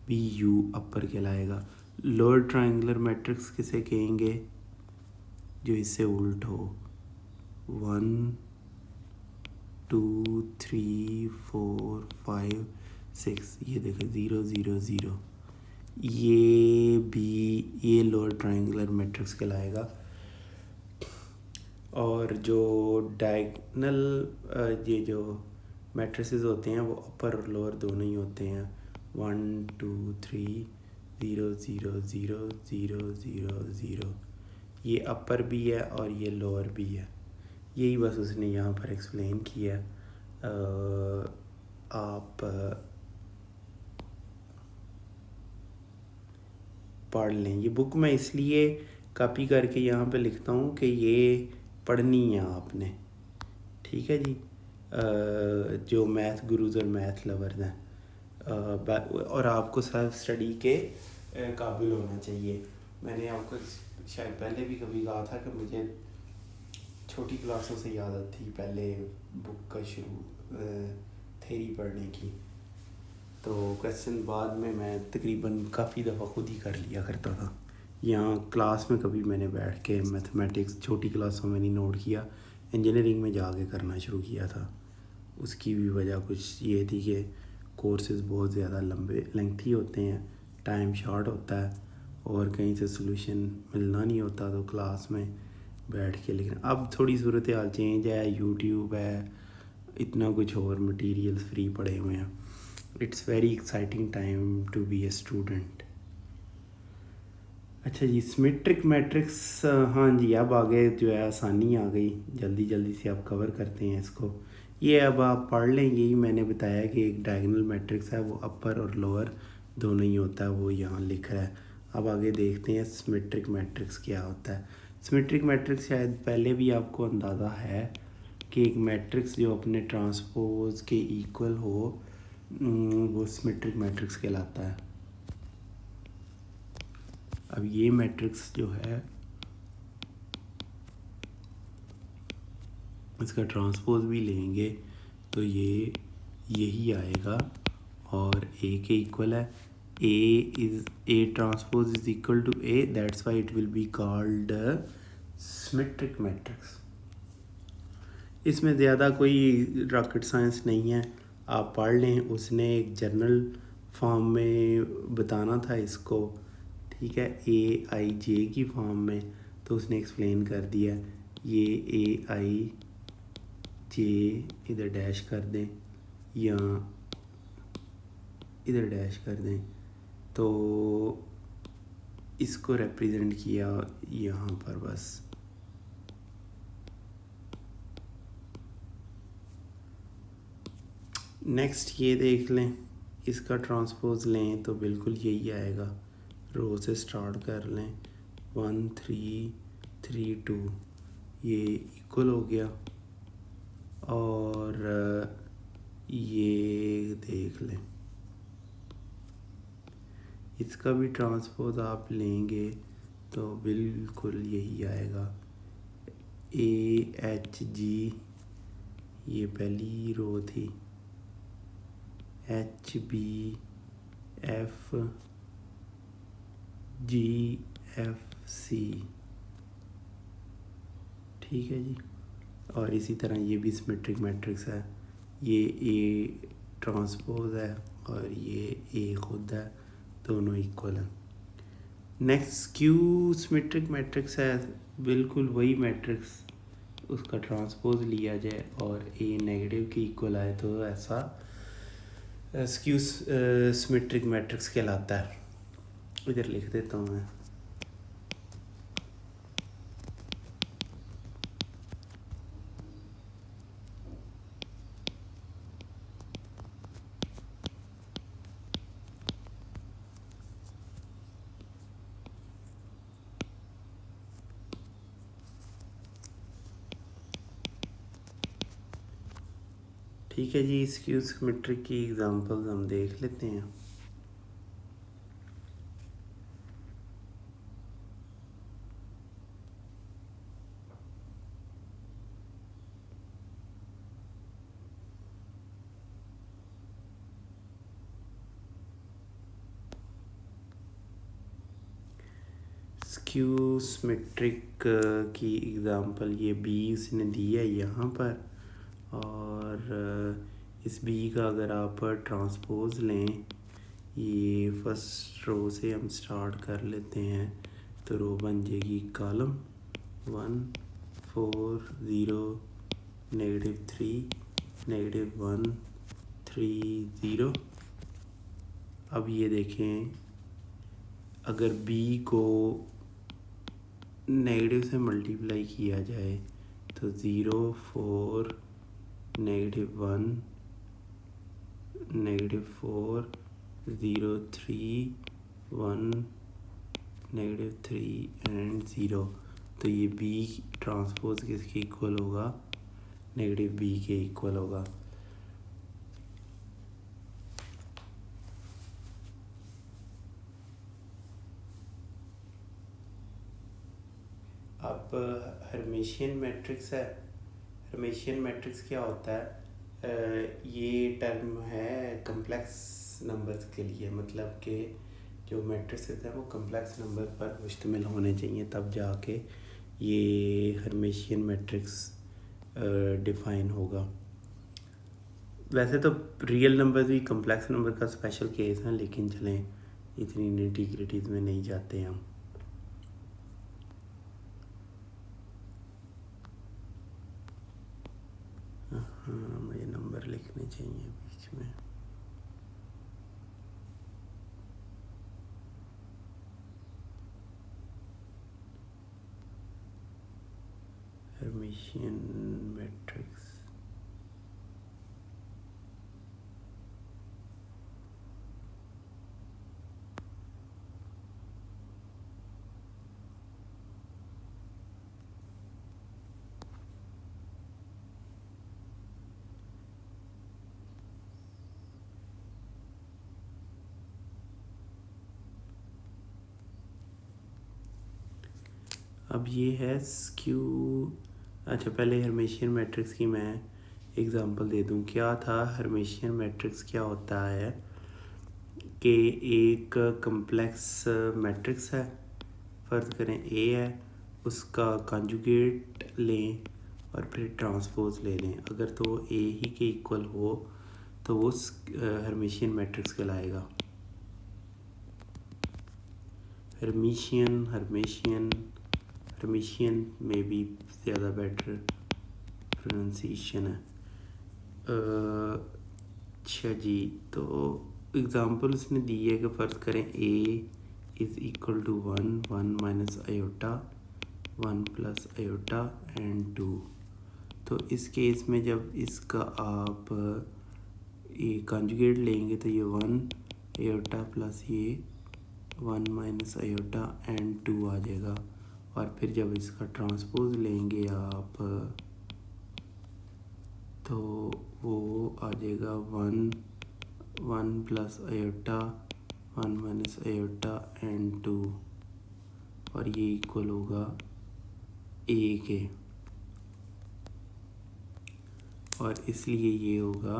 भी यू अपर कहलाएगा। लोअर ट्रायंगुलर मैट्रिक्स किसे कहेंगे? जो इससे उल्ट हो, 1 2 3 4 5 6 ये देखो 0 0 0, ये लोअर ट्रायंगुलर मैट्रिक्स कहलाएगा। और जो डायगोनल ये जो मैट्रिसेस होते हैं वो अपर और लोअर दोनों ही होते हैं, 1 2 3 0 0 0 0 0 0, ये अपर भी है और ये लोअर भी है। यही बस उसने यहाँ पर एक्सप्लेन किया। आप पढ़ लें। ये बुक मैं इसलिए कॉपी करके यहाँ पे लिखता हूँ कि ये पढ़नी है आपने, ठीक है जी। जो मैथ गुरुज और मैथ लवर्स हैं, और आपको सेल्फ स्टडी के काबिल होना चाहिए। मैंने आपको शायद पहले भी कभी कहा था कि मुझे छोटी क्लासों से याद आती पहले बुक का शुरू थ्योरी पढ़ने की। तो क्वेश्चन बाद में मैं तकरीबन काफ़ी दफ़ा खुद ही कर लिया करता था। यहाँ क्लास में कभी मैंने बैठ के मैथमेटिक्स छोटी क्लासों में नहीं नोट किया, इंजीनियरिंग में जाके करना शुरू किया था। उसकी भी वजह कुछ ये थी कि कोर्सेज़ बहुत ज़्यादा लंबे लेंथी होते हैं, टाइम शॉर्ट होता है और कहीं से सलूशन मिलना नहीं होता, तो क्लास में बैठ के लिखना। अब थोड़ी सूरत हाल चेंज है, यूट्यूब है, इतना कुछ और मटेरियल्स फ्री पड़े हुए हैं। It's very exciting time to be a student. अच्छा जी, सिमेट्रिक मैट्रिक्स, हाँ जी, अब आगे जो है आसानी आ गई, जल्दी जल्दी से आप कवर करते हैं इसको। ये अब आप पढ़ लें। यही मैंने बताया कि एक डायगोनल मैट्रिक्स है, वो अपर और लोअर दोनों ही होता है, वो यहाँ लिख रहा है। अब आगे देखते हैं सिमेट्रिक मैट्रिक्स क्या होता है। सिमेट्रिक मैट्रिक्स शायद पहले भी आपको अंदाज़ा है कि एक मैट्रिक्स जो अपने ट्रांसपोज के इक्वल हो, वो सिमेट्रिक मैट्रिक्स कहलाता है। अब ये मैट्रिक्स जो है, इसका ट्रांसपोज भी लेंगे तो ये यही आएगा और ए के इक्वल है। A transpose is equal to A, that's why it will be called symmetric matrix. इसमें ज़्यादा कोई रॉकेट साइंस नहीं है, आप पढ़ लें। उसने एक जर्नल फॉर्म में बताना था इसको, ठीक है, ए आई जे की फॉर्म में, तो उसने एक्सप्लेन कर दिया। ये ए आई जे इधर डैश कर दें या इधर डैश कर दें, तो इसको रिप्रेजेंट किया यहाँ पर बस। नेक्स्ट ये देख लें, इसका ट्रांसपोज लें तो बिल्कुल यही आएगा। रो से स्टार्ट कर लें, 1 3 3 2, ये इक्वल हो गया। और ये देख लें, इसका भी ट्रांसपोज आप लेंगे तो बिल्कुल यही आएगा। ए एच जी, ये पहली रो थी, h b f g f c, ठीक है जी। और इसी तरह ये भी सिमेट्रिक मैट्रिक्स है। ये ए ट्रांसपोज है और ये ए खुद है, दोनों इक्वल हैं। नेक्स्ट क्यू सिमेट्रिक मैट्रिक्स है, बिल्कुल वही मैट्रिक्स, उसका ट्रांसपोज लिया जाए और ए नेगेटिव के इक्वल आए तो ऐसा स्क्यू सिमेट्रिक मैट्रिक्स कहलाता है। इधर लिख देता हूँ मैं। ठीक है जी, स्क्यू सिमेट्रिक की एग्जांपल्स हम देख लेते हैं। स्क्यू सिमेट्रिक की एग्जांपल ये बी उसने दी है यहाँ पर, और इस बी का अगर आप ट्रांसपोज लें, ये फर्स्ट रो से हम स्टार्ट कर लेते हैं, तो रो बन जाएगी कॉलम 1 4 0 -3 -1 3 0। अब ये देखें, अगर बी को नेगेटिव से मल्टीप्लाई किया जाए तो 0 4 -1 -4 0 3 1 -3 एंड 0। तो ये बी ट्रांसपोज किसके इक्वल होगा? नेगेटिव बी के इक्वल होगा। अब हर्मिशियन मैट्रिक्स है। हर्मिशियन मैट्रिक्स क्या होता है? ये टर्म है कम्प्लेक्स नंबर्स के लिए, मतलब कि जो मैट्रिक्स होता है वो कम्प्लेक्स नंबर पर मुश्तमिल होने चाहिए, तब जाके ये हर्मिशियन मैट्रिक्स डिफाइन होगा। वैसे तो रियल नंबर्स भी कम्प्लेक्स नंबर का स्पेशल केस है, लेकिन चलें इतनी निटी-ग्रिटीज़ में नहीं जाते हम। हाँ, मुझे नंबर लिखने चाहिए बीच में। Hermitian matrix. अब ये है स्क्यू। अच्छा, पहले हर्मिशियन मैट्रिक्स की मैं एग्जांपल दे दूं। क्या था हर्मिशियन मैट्रिक्स? क्या होता है कि एक कम्प्लेक्स मैट्रिक्स है, फ़र्ज़ करें ए है, उसका कंजुगेट लें और फिर ट्रांसपोज ले लें। अगर तो ए ही के इक्वल हो तो वो हर्मिशियन मैट्रिक्स कहलाएगा। हर्मिशियन में भी ज़्यादा बेटर प्रोनाउंसिएशन है। अच्छा जी, तो एग्ज़ाम्पल उसने दी है कि फ़र्ज़ करें A is equal to 1 1 minus iota 1 plus iota and 2। तो इस केस में जब इसका आप ये कंजुगेट लेंगे तो ये 1 आयोटा प्लस ये 1 माइनस आयोटा एंड 2 आ जाएगा। और फिर जब इसका ट्रांसपोज लेंगे आप तो वो आ जाएगा 1 plus iota 1 minus iota and 2, और ये इक्वल होगा ए के, और इसलिए ये होगा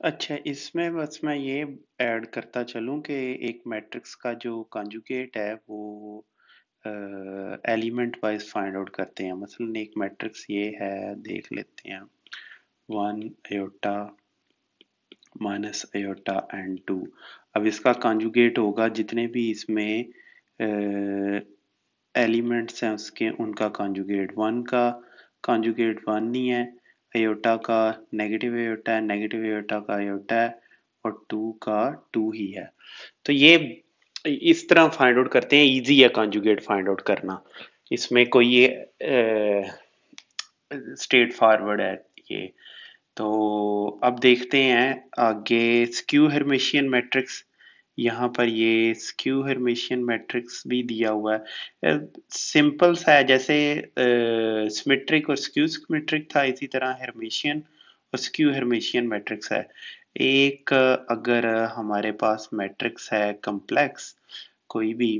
अच्छा, इसमें बस मैं ये ऐड करता चलूँ कि एक मैट्रिक्स का जो कंजुगेट है वो एलिमेंट वाइज फाइंड आउट करते हैं। मसलन एक मैट्रिक्स ये है, देख लेते हैं, 1 आयोटा माइनस आयोटा एंड 2। अब इसका कंजुगेट होगा जितने भी इसमें एलिमेंट्स हैं उसके, उनका कंजुगेट। 1 का कंजुगेट 1 नहीं है, आयोटा का नेगेटिव आयोटा है, नेगेटिव आयोटा का आयोटा है, और 2 का 2 ही है। तो ये इस तरह फाइंड आउट करते हैं, इजी है कंजुगेट फाइंड आउट करना। इसमें कोई ये स्ट्रेट फॉरवर्ड है ये। तो अब देखते हैं आगे स्क्यू हर्मिशियन मैट्रिक्स। यहाँ पर ये स्क्यू हर्मिशियन मैट्रिक्स भी दिया हुआ है। सिंपल सा है, जैसे सिमेट्रिक और स्क्यू सिमेट्रिक था, इसी तरह हर्मिशियन और स्क्यू हर्मिशियन मैट्रिक्स है। एक अगर हमारे पास मैट्रिक्स है कम्प्लेक्स कोई भी,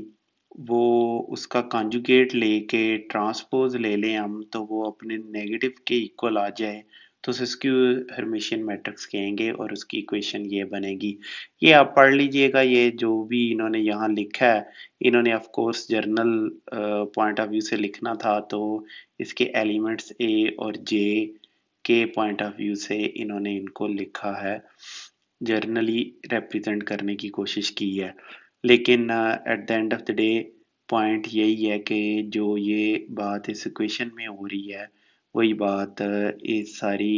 वो उसका कंजुगेट लेके ट्रांसपोज ले लें हम, तो वो अपने नेगेटिव के इक्वल आ जाए तो उसे स्क्यू हर्मिशियन मैट्रिक्स कहेंगे, और उसकी इक्वेशन ये बनेगी। ये आप पढ़ लीजिएगा, ये जो भी इन्होंने यहाँ लिखा है, इन्होंने of course general point of view से लिखना था, तो इसके एलिमेंट्स ए और जे के पॉइंट ऑफ व्यू से इन्होंने इनको लिखा है। जर्नली रिप्रेजेंट करने की कोशिश की है। लेकिन at the end of the day point यही है कि जो ये बात इस इक्वेशन में हो रही है वही बात इस सारी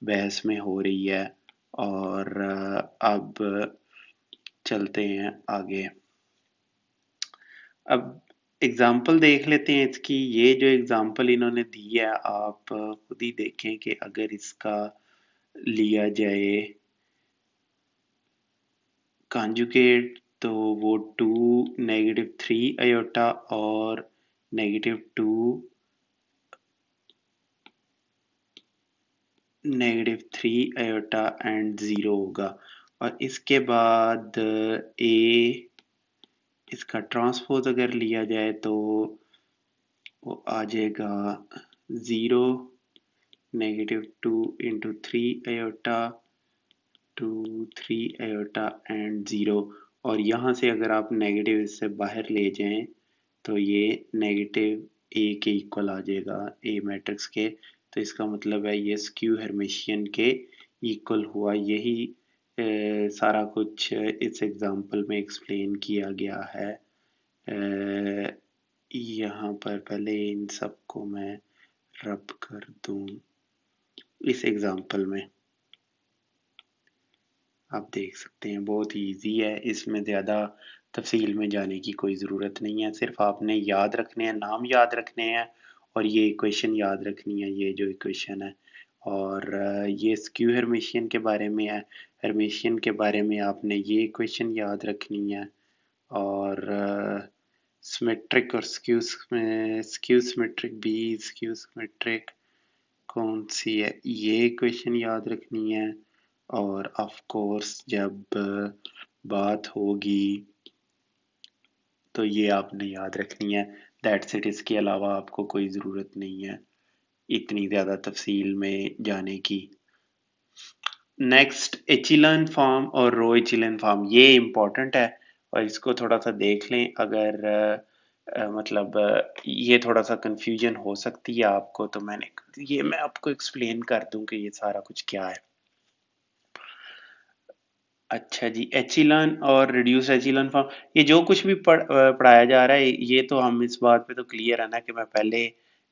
बहस में हो रही है। और अब चलते हैं आगे। अब एग्जाम्पल देख लेते हैं इसकी। ये जो एग्जाम्पल इन्होंने दी है आप खुद ही देखें कि अगर इसका लिया जाए कॉन्जुगेट तो वो 2 -3 आयोटा और -2 -3 आयोटा एंड 0 होगा। और इसके बाद ए इसका ट्रांसपोज अगर लिया जाए तो वो आ जाएगा 0 -2 इंटू 3 आयोटा 2 3 आयोटा एंड 0। और यहाँ से अगर आप नेगेटिव इससे बाहर ले जाएं तो ये नेगेटिव ए के इक्वल आ जाएगा, ए मैट्रिक्स के। तो इसका मतलब है ये स्क्यू हर्मिशियन के इक्वल हुआ। यही सारा कुछ इस एग्जाम्पल में एक्सप्लेन किया गया है। यहाँ पर पहले इन सब को मैं रब कर दूं इस एग्जाम्पल में। आप देख सकते हैं बहुत ही ईजी है, इसमें ज़्यादा तफसील में जाने की कोई ज़रूरत नहीं है। सिर्फ आपने याद रखने हैं, नाम याद रखने हैं और ये इक्वेशन याद रखनी है, ये जो इक्वेशन है। और ये स्क्यू हर्मिशियन के बारे में है। हर्मिशियन के बारे में आपने ये इक्वेशन याद रखनी है। और सिमेट्रिक और skew symmetric B skew symmetric कौन सी है ये इक्वेशन याद रखनी है। और ऑफ कोर्स जब बात होगी तो ये आपने याद रखनी है। That's it. इसके अलावा आपको कोई ज़रूरत नहीं है इतनी ज़्यादा तफसील में जाने की। नेक्स्ट एचिलन फॉर्म और रो एचिलन फॉर्म, ये इम्पोर्टेंट है और इसको थोड़ा सा देख लें। अगर मतलब ये थोड़ा सा कंफ्यूजन हो सकती है आपको, तो मैं आपको एक्सप्लेन कर दूं कि ये सारा कुछ क्या है। अच्छा जी, एचिलन और रिड्यूस एचिलन फॉर्म, ये जो कुछ भी पढ़ाया जा रहा है ये तो हम इस बात पे तो क्लियर है ना कि मैं पहले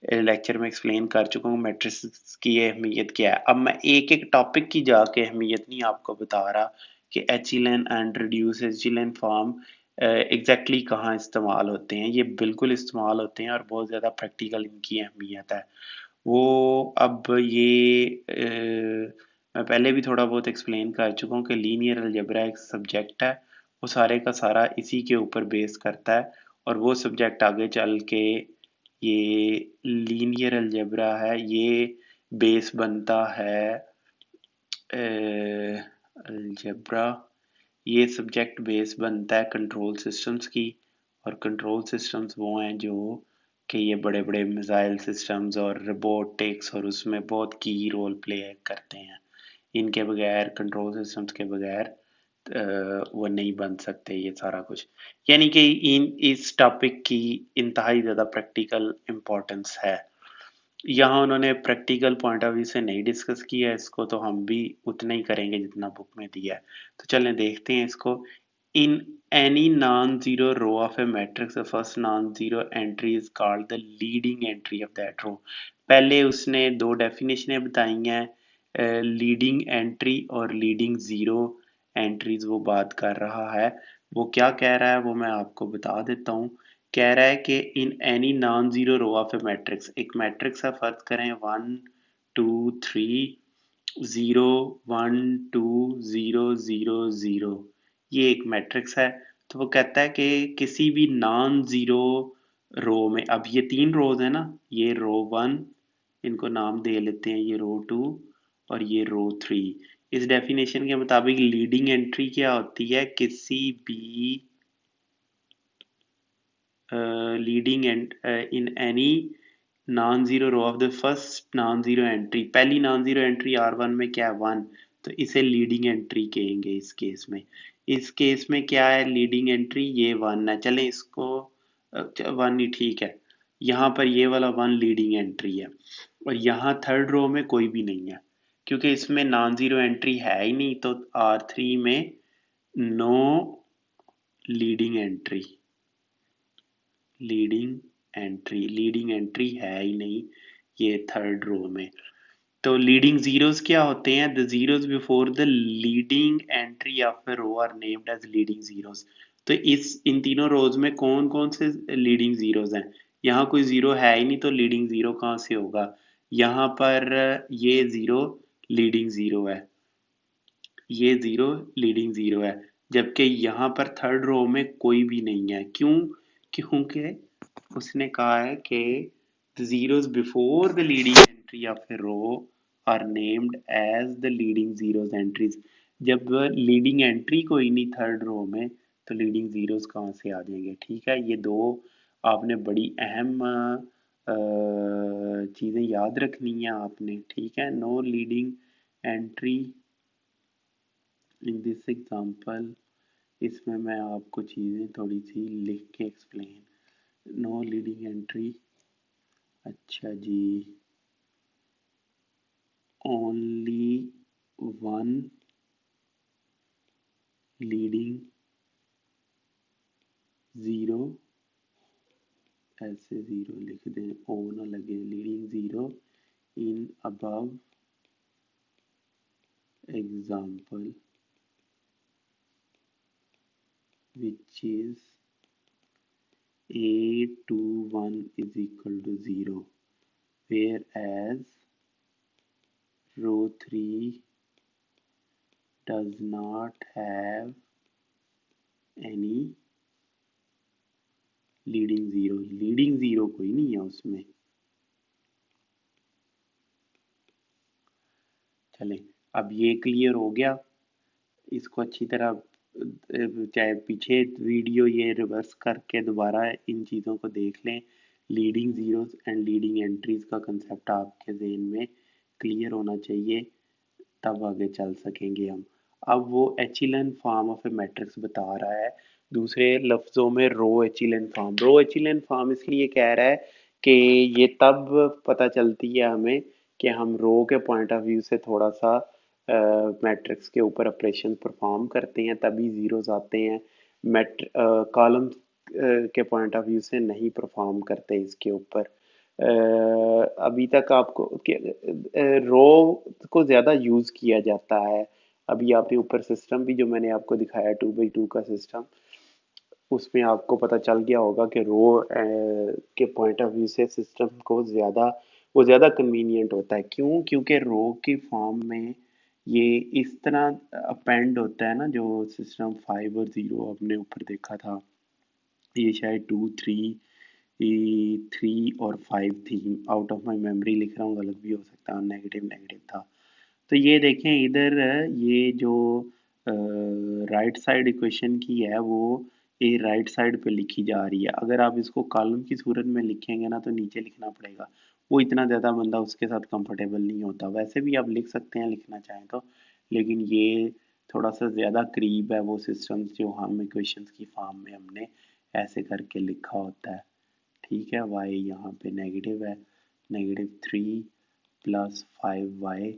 लेक्चर में एक्सप्लेन कर चुका हूँ मैट्रिक्स की अहमियत क्या है। अब मैं एक एक टॉपिक की जाके अहमियत नहीं आपको बता रहा कि echelon and reduce echelon form exactly कहाँ इस्तेमाल होते हैं। ये बिल्कुल इस्तेमाल होते हैं और बहुत ज़्यादा प्रैक्टिकल इनकी अहमियत है। वो अब ये मैं पहले भी थोड़ा बहुत एक्सप्लेन कर चुका हूँ कि लीनियर अलजेब्रा एक सब्जेक्ट है, वो सारे का सारा इसी के ऊपर बेस करता है। और वो सब्जेक्ट आगे चल के ये लीनियर अलजेब्रा है, ये बेस बनता है अलजेब्रा, ये सब्जेक्ट बेस बनता है कंट्रोल सिस्टम्स की। और कंट्रोल सिस्टम्स वो हैं जो कि ये बड़े बड़े मिसाइल सिस्टम्स और रोबोटिक्स और उसमें बहुत की रोल प्ले करते हैं। इनके बगैर, कंट्रोल सिस्टम्स के बगैर वो नहीं बन सकते ये सारा कुछ। यानी कि इस टॉपिक की इंतहाई ज़्यादा प्रैक्टिकल इम्पोर्टेंस है। यहाँ उन्होंने प्रैक्टिकल पॉइंट ऑफ व्यू से नहीं डिस्कस किया है इसको, तो हम भी उतना ही करेंगे जितना बुक में दिया है। तो चलें देखते हैं इसको। In any non zero row of a matrix the first non zero entry is called the leading entry of that row. पहले उसने दो डेफिनेशनें बताई हैं, लीडिंग एंट्री और लीडिंग जीरो एंट्रीज वो बात कर रहा है। वो क्या कह रहा है वो मैं आपको बता देता हूँ। कह रहा है कि in any non zero row of a matrix, एक मैट्रिक्स है, फर्ज करें 1 2 3 0 1 2 0 0 0, ये एक मैट्रिक्स है। तो वो कहता है कि किसी भी नॉन जीरो रो में, अब ये तीन रोज है ना, ये रो 1, इनको नाम दे लेते हैं, ये रो 2 और ये रो 3। इस डेफिनेशन के मुताबिक लीडिंग एंट्री क्या होती है, किसी भी leading in any non zero row of the first non zero entry. पहली नॉन जीरो एंट्री R1 में क्या है, 1, तो इसे लीडिंग एंट्री कहेंगे इस केस में। इस केस में क्या है लीडिंग एंट्री, ये 1 है, चले इसको 1 ही ठीक है। यहाँ पर ये वाला 1 लीडिंग एंट्री है और यहाँ थर्ड रो में कोई भी नहीं है, क्योंकि इसमें नॉन जीरो एंट्री है ही नहीं, तो R3 में no leading entry, leading entry है ही नहीं ये थर्ड रो में। तो लीडिंग जीरोस क्या होते हैं? The zeros before the leading entry of a row are named as leading zeros. तो इस इन तीनों रोज में कौन कौन से लीडिंग जीरोस हैं? यहाँ कोई जीरो है ही नहीं, तो लीडिंग जीरो कहाँ से होगा? यहाँ पर ये जीरो लीडिंग जीरो है, ये जीरो लीडिंग जीरो है, जबकि यहाँ पर थर्ड रो में कोई भी नहीं है। क्यों? क्योंकि उसने कहा है कि the zeros before the leading entry of a row are named as the leading zeros entries। जब लीडिंग एंट्री कोई नहीं थर्ड रो में, तो लीडिंग जीरोस कहाँ से आ जाएंगे? ठीक है, ये दो आपने बड़ी अहम चीज़ें याद रखनी है आपने। ठीक है, no leading entry in this example, इसमें मैं आपको चीज़ें थोड़ी सी लिख के एक्सप्लेन। नो लीडिंग एंट्री, अच्छा जी, only one leading zero, ऐसे जीरो लिख दें, ओ ना लगे, leading zero in above example which is a21 is equal to 0, whereas row 3 does not have any leading zero कोई नहीं है उसमें। चलें, अब ये क्लियर हो गया। इसको अच्छी तरह चाहे पीछे वीडियो ये रिवर्स करके दोबारा इन चीज़ों को देख लें। Leading zeros and leading entries का कंसेप्ट आपके जहन में क्लियर होना चाहिए, तब आगे चल सकेंगे हम। अब वो echelon form of a matrix बता रहा है, दूसरे लफ्ज़ों में रो एचिलन फॉर्म। रो एचिलन फॉर्म इसलिए कह रहा है कि ये तब पता चलती है हमें कि हम रो के पॉइंट ऑफ व्यू से थोड़ा सा मैट्रिक्स के ऊपर ऑपरेशन परफॉर्म करते हैं, तभी जीरोस आते हैं। कॉलम के पॉइंट ऑफ व्यू से नहीं परफॉर्म करते इसके ऊपर। अभी तक आपको रो को ज़्यादा यूज़ किया जाता है। अभी आपने ऊपर सिस्टम भी जो मैंने आपको दिखाया 2x2 का सिस्टम, उसमें आपको पता चल गया होगा कि रो के पॉइंट ऑफ व्यू से सिस्टम को ज़्यादा कन्वीनियंट होता है। क्यों? क्योंकि रो की फॉर्म में ये इस तरह अपेंड होता है ना, जो सिस्टम 5 और 0 आपने ऊपर देखा था, ये शायद 3 और 5 थी, आउट ऑफ माई मेमोरी लिख रहा हूँ, गलत भी हो सकता है, नेगेटिव नेगेटिव था। तो ये देखें इधर, ये जो राइट साइड इक्वेशन की है वो ये राइट साइड पे लिखी जा रही है। अगर आप इसको कॉलम की सूरत में लिखेंगे ना तो नीचे लिखना पड़ेगा, वो इतना ज़्यादा बंदा उसके साथ कंफर्टेबल नहीं होता। वैसे भी आप लिख सकते हैं लिखना चाहें तो, लेकिन ये थोड़ा सा ज़्यादा करीब है वो सिस्टम्स जो हम इक्वेशंस की फॉर्म में हमने ऐसे करके लिखा होता है। ठीक है, y यहाँ पे नेगेटिव है, -3 + 5y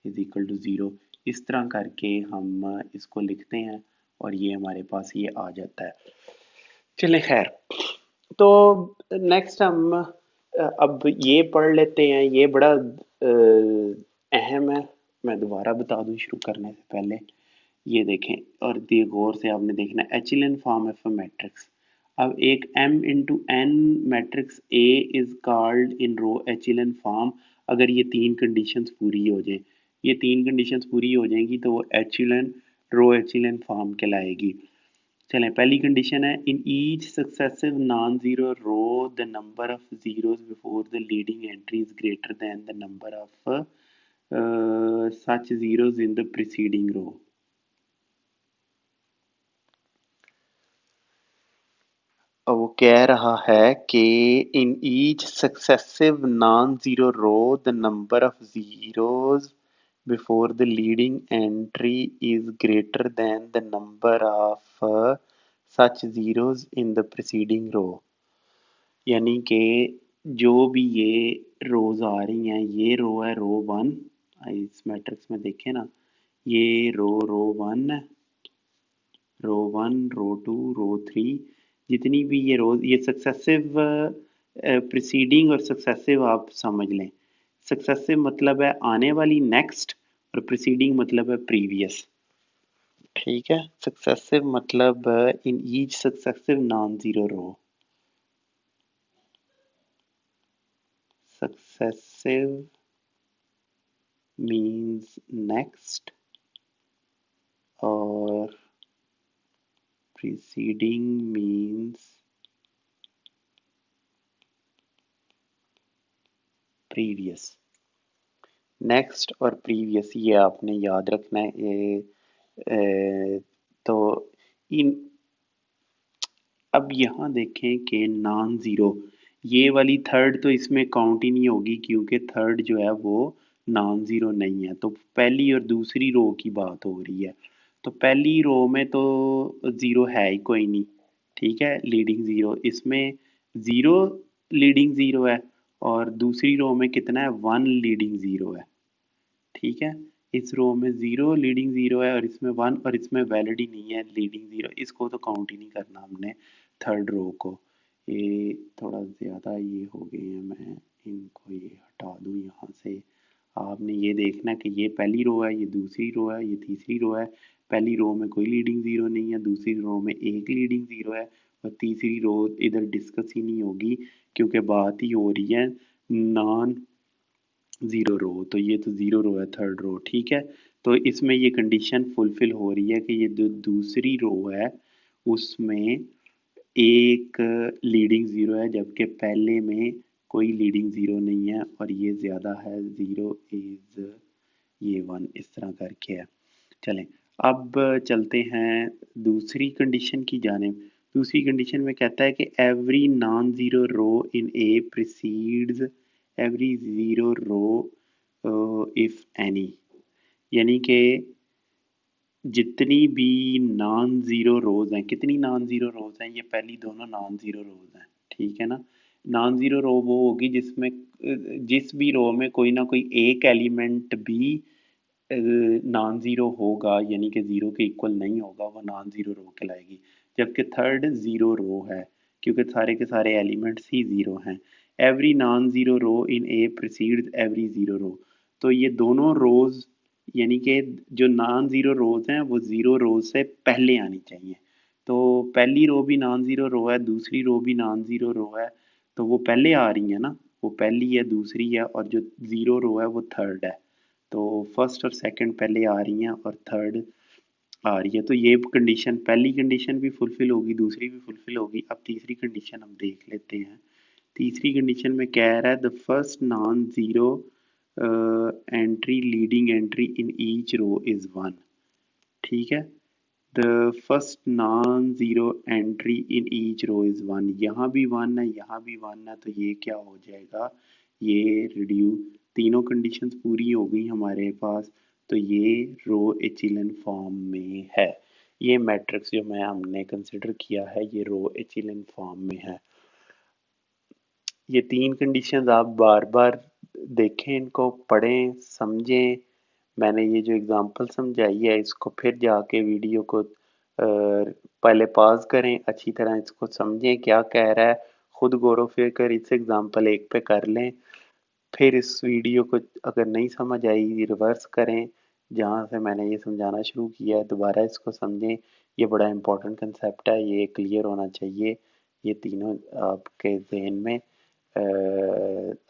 इज इक्वल टू 0। इस तरह करके हम इसको लिखते हैं और ये हमारे पास ये आ जाता है। चलें खैर, तो नेक्स्ट हम अब ये पढ़ लेते हैं, ये बड़ा अहम है। मैं दोबारा बता दूं शुरू करने से पहले, ये देखें और गौर से आपने देखना, echelon form of a matrix. अब एक m into n matrix A is called in row echelon form अगर ये तीन कंडीशंस पूरी हो जाएं। ये तीन कंडीशंस पूरी हो जाएंगी तो वो एचिलन रो एचिलन फॉर्म कहलाएगी। चलें, पहली कंडीशन है, in each successive non zero row the number of zeros before the leading entry is greater than the number of such zeros in the preceding row. वो कह रहा है कि in each successive non zero row the number of zeros before the leading entry is greater than the number of such zeros in the preceding row. यानी कि जो भी ये रोज आ रही हैं, ये रो है रो 1 इस मैट्रिक्स में देखें ना, ये रो वन है, रो टू, रो थ्री, जितनी भी ये रो, ये सक्सेसिव प्रीसीडिंग और सक्सेसिव आप समझ लें। सक्सेसिव मतलब है आने वाली, नेक्स्ट, और प्रीसीडिंग मतलब है प्रीवियस। ठीक है, सक्सेसिव मतलब in each successive non zero row, successive means next और preceding means previous। नेक्स्ट और प्रीवियस ये आपने याद रखना है। तो इन, अब यहाँ देखें कि नॉन ज़ीरो, ये वाली थर्ड तो इसमें काउंट ही नहीं होगी क्योंकि थर्ड जो है वो नॉन ज़ीरो नहीं है। तो पहली और दूसरी रो की बात हो रही है, तो पहली रो में तो ज़ीरो है ही कोई नहीं। ठीक है, लीडिंग ज़ीरो, इसमें ज़ीरो लीडिंग ज़ीरो है, और दूसरी रो में कितना है, वन लीडिंग ज़ीरो है। ठीक है, इस रो में जीरो लीडिंग जीरो है और इसमें वन, और इसमें वैलिड ही नहीं है लीडिंग जीरो, इसको तो काउंट ही नहीं करना हमने थर्ड रो को। ये थोड़ा ज़्यादा ये हो गए हैं, मैं इनको ये हटा दूँ यहाँ से। आपने ये देखना कि ये पहली रो है, ये दूसरी रो है, ये तीसरी रो है। पहली रो में कोई लीडिंग ज़ीरो नहीं है, दूसरी रो में एक लीडिंग ज़ीरो है, और तीसरी रो इधर डिस्कस ही नहीं होगी क्योंकि बात ही हो रही है नॉन ज़ीरो रो। तो ये तो ज़ीरो रो है थर्ड रो। ठीक है, तो इसमें ये कंडीशन फुलफिल हो रही है कि ये जो दूसरी रो है उसमें एक लीडिंग ज़ीरो है, जबकि पहले में कोई लीडिंग ज़ीरो नहीं है, और ये ज़्यादा है, ज़ीरो इज़ ये वन, इस तरह करके है। चलें, अब चलते हैं दूसरी कंडीशन की जानिब। दूसरी कंडीशन में कहता है कि every non zero row in A precedes every zero row if any, यानी कि जितनी भी नॉन ज़ीरो रोज़ हैं, कितनी नॉन ज़ीरो रोज़ हैं, ये पहली दोनों नॉन ज़ीरो रोज़ हैं। ठीक है ना, नॉन ज़ीरो रो वो होगी जिसमें जिस भी रो में कोई ना कोई एक एलिमेंट भी नॉन ज़ीरो होगा, यानी कि ज़ीरो के इक्वल नहीं होगा, वो नॉन ज़ीरो रो कहलाएगी। जबकि थर्ड ज़ीरो रो है क्योंकि सारे के सारे एलिमेंट्स ही ज़ीरो हैं। Every non zero row in A precedes every zero रो, तो ये दोनों रोज़, यानी कि जो नॉन ज़ीरो रोज़ हैं वो ज़ीरो रोज़ से पहले आनी चाहिए। तो पहली रो भी नॉन ज़ीरो रो है, दूसरी रो भी नॉन ज़ीरो रो है, तो वो पहले आ रही है ना, वो पहली है, दूसरी है, और जो ज़ीरो रो है वो थर्ड है। तो फर्स्ट और सेकंड पहले आ रही हैं और थर्ड आ रही है। तो ये कंडीशन, पहली कंडीशन भी फुलफिल होगी, दूसरी भी फुलफिल होगी। अब तीसरी कंडीशन हम देख लेते हैं। तीसरी कंडीशन में कह रहा है the first non zero entry leading entry in each row is one. ठीक है, the first non zero entry in each row is one, यहाँ भी वन है, यहाँ भी वन है, तो ये क्या हो जाएगा, ये रिड्यूस, तीनों कंडीशंस पूरी हो गई हमारे पास, तो ये रो एचिलन फॉर्म में है। ये मैट्रिक्स जो मैं हमने कंसिडर किया है ये रो एचिलन फॉर्म में है। ये तीन कंडीशंस आप बार बार देखें, इनको पढ़ें, समझें। मैंने ये जो एग्जांपल समझाई है इसको फिर जाके वीडियो को पहले पॉज करें, अच्छी तरह इसको समझें क्या कह रहा है, खुद गौर व फिक्र इस एग्जांपल एक पे कर लें। फिर इस वीडियो को अगर नहीं समझ आई रिवर्स करें, जहाँ से मैंने ये समझाना शुरू किया है दोबारा इसको समझें। ये बड़ा इंपॉर्टेंट कंसेप्ट है, ये क्लियर होना चाहिए ये तीनों आपके जहन में।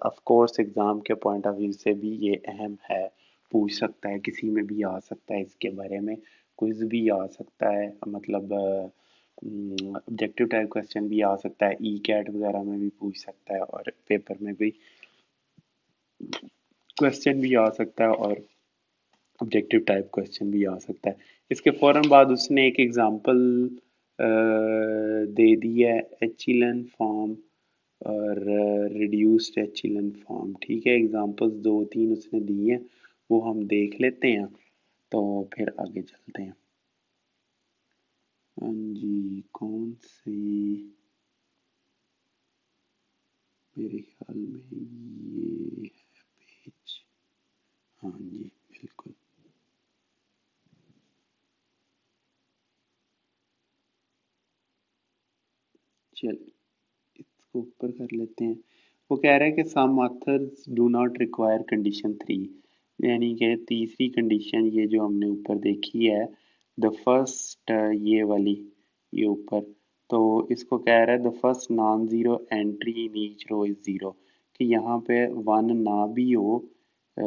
ऑफ कोर्स एग्ज़ाम के पॉइंट ऑफ व्यू से भी ये अहम है, पूछ सकता है, किसी में भी आ सकता है, इसके बारे में क्विज भी आ सकता है, मतलब ऑब्जेक्टिव टाइप क्वेश्चन भी आ सकता है, ई कैट वगैरह में भी पूछ सकता है, और पेपर में भी क्वेश्चन भी आ सकता है, और ऑब्जेक्टिव टाइप क्वेश्चन भी आ सकता है। इसके फ़ौरन बाद उसने एक एग्ज़ाम्पल दे दी है, एचिलन फॉर्म और रिड्यूस्ड एचिलन फॉर्म। ठीक है, एग्ज़ाम्पल्स दो तीन उसने दी हैं, वो हम देख लेते हैं, तो फिर आगे चलते हैं। हाँ जी, कौन सी, मेरे ख्याल में ये है पेज, हाँ जी बिल्कुल। चल इसको ऊपर कर लेते हैं। वो कह रहा है कि some authors do not require condition three, यानी कि तीसरी कंडीशन ये जो हमने ऊपर देखी है, द फर्स्ट, ये वाली, ये ऊपर, तो इसको कह रहा है the first non zero entry in each row is zero, कि यहाँ पे वन ना भी हो, अ,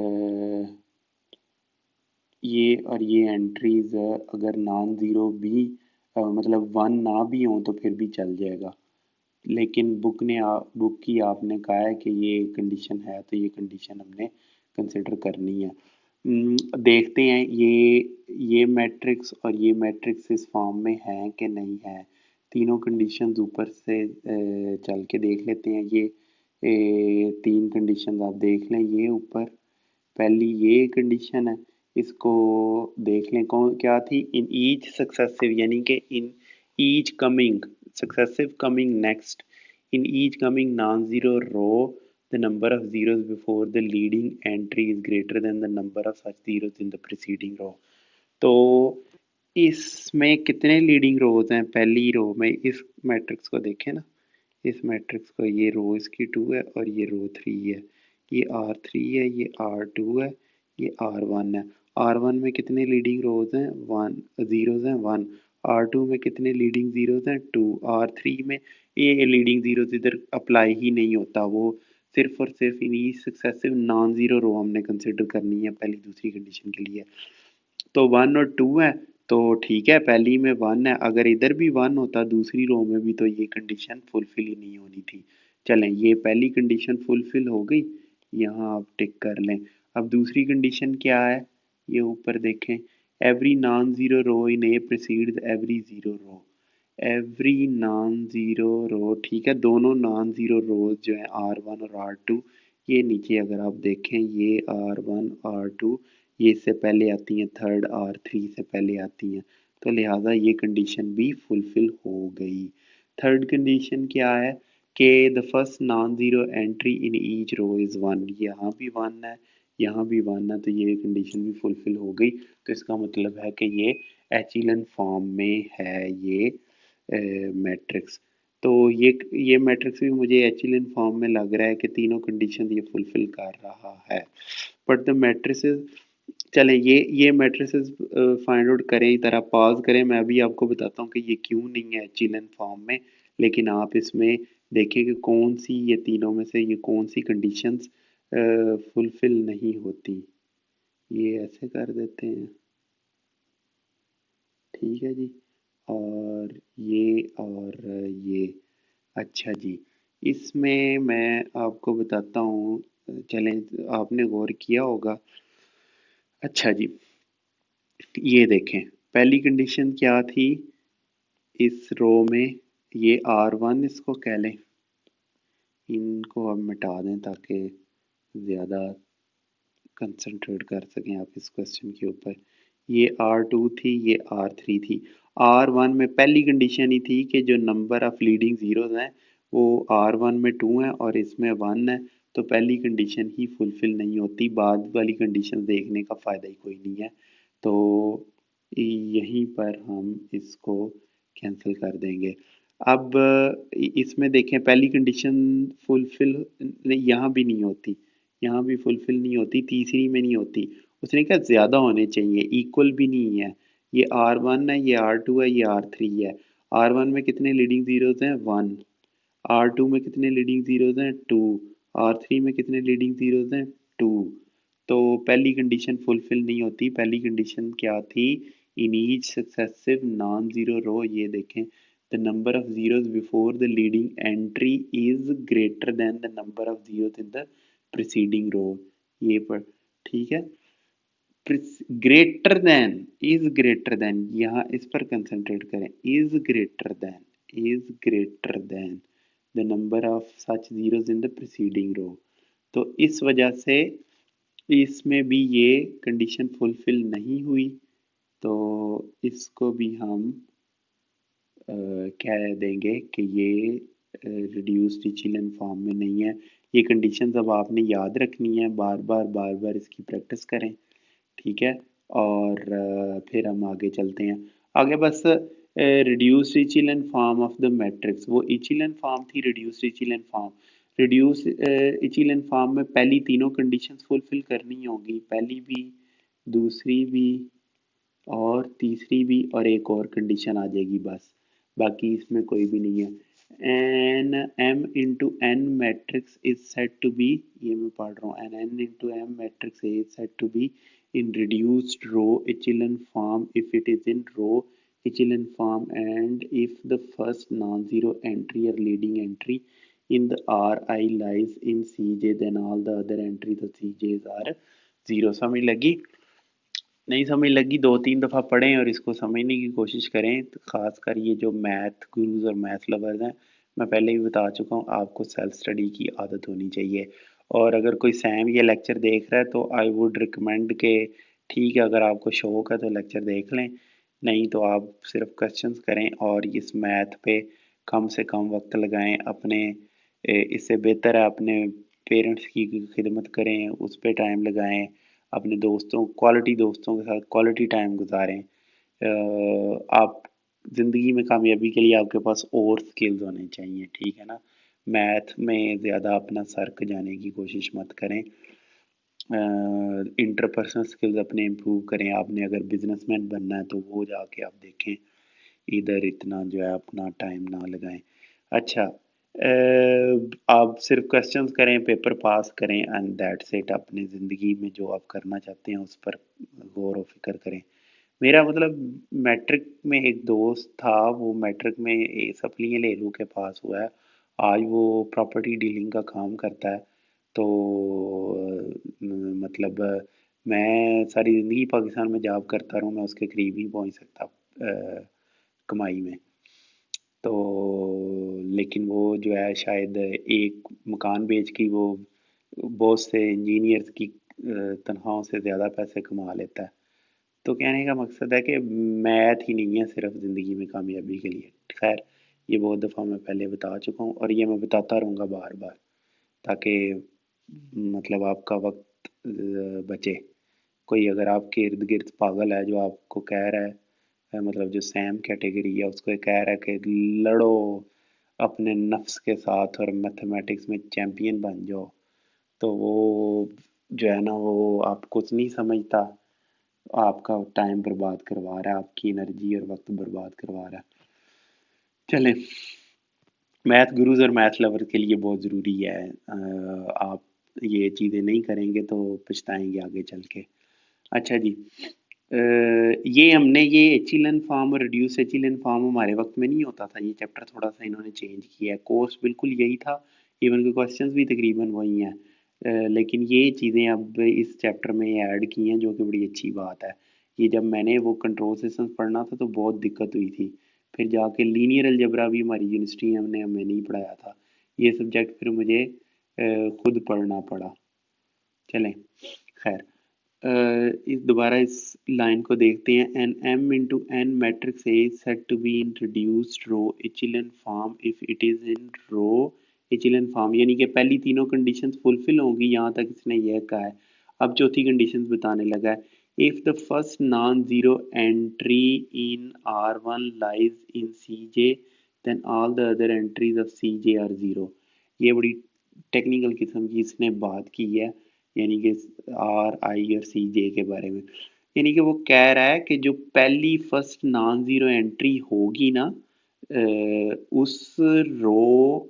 ये और ये एंट्रीज अगर नॉन ज़ीरो भी, मतलब वन ना भी हो तो फिर भी चल जाएगा, लेकिन बुक की आपने कहा है कि ये कंडीशन है, तो ये कंडीशन हमने कंसिडर करनी है। देखते हैं ये मैट्रिक्स और ये मैट्रिक्स इस फॉर्म में है कि नहीं है। तीनों कंडीशंस ऊपर से चल के देख लेते हैं। ये तीन कंडीशंस आप देख लें, ये ऊपर पहली ये कंडीशन है, इसको देख लें कौन क्या थी, इन ईच सक्सेसिव, यानी कि in each coming successive coming next, in each coming non-zero row the number of zeros before the leading entry is greater than the number of such zeros in the preceding row। तो इसमें कितने लीडिंग रोज हैं, पहली रो में इस मैट्रिक्स को देखें ना, इस मैट्रिक्स को, ये रो इसकी टू है और ये रो थ्री है, ये आर थ्री है, ये आर टू है, ये आर वन है। आर वन में कितने लीडिंग रोज हैं, वन, जीरोज हैं वन। आर टू में कितने लीडिंग जीरोज हैं, टू। आर थ्री में ये लीडिंग जीरोज इधर अप्लाई ही नहीं होता, वो सिर्फ और सिर्फ इन्हीं सक्सेसिव नॉन जीरो रो हमने कंसिडर करनी है पहली दूसरी कंडीशन के लिए। तो वन और टू है, तो ठीक है, पहली में वन है, अगर इधर भी वन होता दूसरी रो में भी तो ये कंडीशन फुलफिल ही नहीं होनी थी। चलें, ये पहली कंडीशन फुलफिल हो गई, यहाँ आप टिक कर लें। अब दूसरी कंडीशन क्या है, ये ऊपर देखें, every non zero row in A precedes every zero row, every non zero रो, ठीक है, दोनों नॉन जीरो रोज जो है आर वन और आर टू, ये नीचे अगर आप देखें, ये आर वन आर टू, ये इससे पहले आती हैं, थर्ड आर थ्री से पहले आती हैं, तो लिहाजा ये कंडीशन भी फुलफिल हो गई। थर्ड कंडीशन क्या है कि the first non zero entry in each row is one, यहाँ भी वन है, यहाँ भी वन है, तो ये कंडीशन भी फुलफिल हो गई। तो इसका मतलब है कि ये एचिलन फॉर्म में है, ये मैट्रिक्स। तो ये मैट्रिक्स भी मुझे एचिलन फॉर्म में लग रहा है कि तीनों कंडीशन ये फुलफिल कर रहा है। बट द मैट्रिसेस, चलें ये मैट्रिसेस फाइंड आउट करें, इधर आप पॉज करें, मैं अभी आपको बताता हूँ कि ये क्यों नहीं है एचिलन फॉर्म में, लेकिन आप इसमें देखें कि कौन सी ये तीनों में से ये कौन सी कंडीशंस फुलफिल नहीं होती। ये ऐसे कर देते हैं, ठीक है जी, और ये, अच्छा जी, इसमें मैं आपको बताता हूँ, चलें, आपने गौर किया होगा। अच्छा जी, ये देखें, पहली कंडीशन क्या थी इस रो में, ये आर वन इसको कह लें, इनको अब मिटा दें ताकि ज़्यादा कंसंट्रेट कर सकें आप इस क्वेश्चन के ऊपर। ये आर टू थी, ये आर थ्री थी। आर वन में पहली कंडीशन ही थी कि जो नंबर ऑफ लीडिंग जीरोज हैं वो आर वन में टू हैं और इसमें वन है, तो पहली कंडीशन ही फुलफिल नहीं होती, बाद वाली कंडीशन देखने का फ़ायदा ही कोई नहीं है। तो यहीं पर हम इसको कैंसिल कर देंगे। अब इसमें देखें, पहली कंडीशन फुलफिल यहाँ भी नहीं होती, यहाँ भी फुलफिल नहीं होती, तीसरी में नहीं होती, उसने कहा ज़्यादा होने चाहिए, इक्वल भी नहीं है। ये आर वन है, ये आर टू है, ये आर थ्री है। आर वन में कितने लीडिंग जीरोज हैं, वन। आर टू में कितने लीडिंग जीरोज हैं, टू। आर थ्री में कितने लीडिंग जीरोज हैं, टू। तो पहली कंडीशन फुलफिल नहीं होती, पहली कंडीशन क्या थी, in each successive non zero row, ये देखें, the number of zeros before the leading entry is greater than the number of zeros in the preceding row, ये पर, ठीक है, greater than, is greater than, यहाँ इस पर कंसंट्रेट करें, is greater than the number of such zeros in the preceding row. तो इस वजह से इसमें भी ये कंडीशन फुलफिल नहीं हुई, तो इसको भी हम कह देंगे कि ये रिड्यूस्ड इचिलन फॉर्म में नहीं है, ये कंडीशंस अब आपने याद रखनी है, बार बार इसकी प्रैक्टिस करें, ठीक है। और फिर हम आगे चलते हैं। आगे बस reduce echelon form of the matrix, वो इचिलन फॉर्म थी reduce echelon form. Reduce echelon form में पहली तीनों कंडीशंस फुलफिल करनी होगी, पहली भी, दूसरी भी और तीसरी भी, और एक और कंडीशन आ जाएगी बस, बाकी इसमें कोई भी नहीं है। An m into n matrix is set to be, ये मैं पढ़ रहा हूँ, an n into m matrix is set to be in reduced row echelon form if it is in row echelon form and if the first non-zero entry or leading entry in the Ri lies in Cj then all the other entries of Cj's are zero। समझ लगी? नहीं समझ लगी, दो तीन दफ़ा पढ़ें और इसको समझने की कोशिश करें। तो ख़ासकर ये जो मैथ गुरुज और मैथ लवर्स हैं, मैं पहले ही बता चुका हूँ, आपको सेल्फ स्टडी की आदत होनी चाहिए। और अगर कोई सैम ये लेक्चर देख रहा है तो आई वुड रिकमेंड के ठीक है, अगर आपको शौक है तो लेक्चर देख लें, नहीं तो आप सिर्फ क्वेश्चंस करें और इस मैथ पे कम से कम वक्त लगाएं अपने। इससे बेहतर है अपने पेरेंट्स की खिदमत करें, उस पर टाइम लगाएं, अपने दोस्तों क्वालिटी दोस्तों के साथ क्वालिटी टाइम गुजारें। आप ज़िंदगी में कामयाबी के लिए आपके पास और स्किल्स होने चाहिए, ठीक है ना। मैथ में ज़्यादा अपना सर जाने की कोशिश मत करें। इंटरपर्सनल स्किल्स अपने इम्प्रूव करें। आपने अगर बिजनेसमैन बनना है तो वो जाके आप देखें, इधर इतना जो है अपना टाइम ना लगाएं। अच्छा, आप सिर्फ क्वेश्चंस करें, पेपर पास करें एंड दैट्स इट। अपनी ज़िंदगी में जो आप करना चाहते हैं उस पर गौर व फिक्र करें। मेरा मतलब मैट्रिक में एक दोस्त था, वो मैट्रिक में सप्ली लेलू के पास हुआ है, आज वो प्रॉपर्टी डीलिंग का काम करता है। तो मतलब मैं सारी ज़िंदगी पाकिस्तान में जॉब करता रहूँ, मैं उसके करीब नहीं पहुँच सकता कमाई में। तो लेकिन वो जो है शायद एक मकान बेच के वो बहुत से इंजीनियर्स की तनख्वाहों से ज़्यादा पैसे कमा लेता है। तो कहने का मकसद है कि मैथ ही नहीं है सिर्फ ज़िंदगी में कामयाबी के लिए। खैर, ये बहुत दफ़ा मैं पहले बता चुका हूँ और ये मैं बताता रहूँगा बार बार, ताकि मतलब आपका वक्त बचे। कोई अगर आपके इर्द गिर्द पागल है जो आपको कह रहा है, मतलब जो सैम कैटेगरी है उसको कह रहा है कि लड़ो अपने नफ्स के साथ और मैथमेटिक्स में चैंपियन बन जाओ, तो वो जो है ना वो आप कुछ नहीं समझता, आपका टाइम बर्बाद करवा रहा है, आपकी एनर्जी और वक्त बर्बाद करवा रहा है। चलें, मैथ गुरुज और मैथ लवर के लिए बहुत ज़रूरी है। आप ये चीज़ें नहीं करेंगे तो पछताएंगे आगे चल के। अच्छा जी, ये हमने ये एचिलन फॉर्म और रिड्यूस एचिलन फॉर्म हमारे वक्त में नहीं होता था, ये चैप्टर थोड़ा सा इन्होंने चेंज किया है। कोर्स बिल्कुल यही था, इवन के क्वेश्चंस भी तकरीबन वही हैं, लेकिन ये चीज़ें अब इस चैप्टर में ऐड की हैं, जो कि बड़ी अच्छी बात है। ये जब मैंने वो कंट्रोल सिस्टम पढ़ना था तो बहुत दिक्कत हुई थी, फिर जाके लीनियर अलजबरा भी हमारी यूनिवर्सिटी ने हमें नहीं पढ़ाया था, ये सब्जेक्ट फिर मुझे खुद पढ़ना पड़ा। चलें, खैर, इस दोबारा इस लाइन को देखते हैं। An m into n matrix A said to be in reduced row echelon form if it is in row echelon form, यानी कि पहली तीनों कंडीशंस फुलफिल होंगी, यहाँ तक इसने यह कहा है। अब चौथी कंडीशंस बताने लगा है। If the first non zero entry in R1 lies in CJ then all the other entries of CJ are zero. ये बड़ी टेक्निकल किस्म की इसने बात की है, यानी कि RI और CJ के बारे में। यानी कि वो कह रहा है कि जो पहली फर्स्ट नॉन ज़ीरो एंट्री होगी ना, उस रो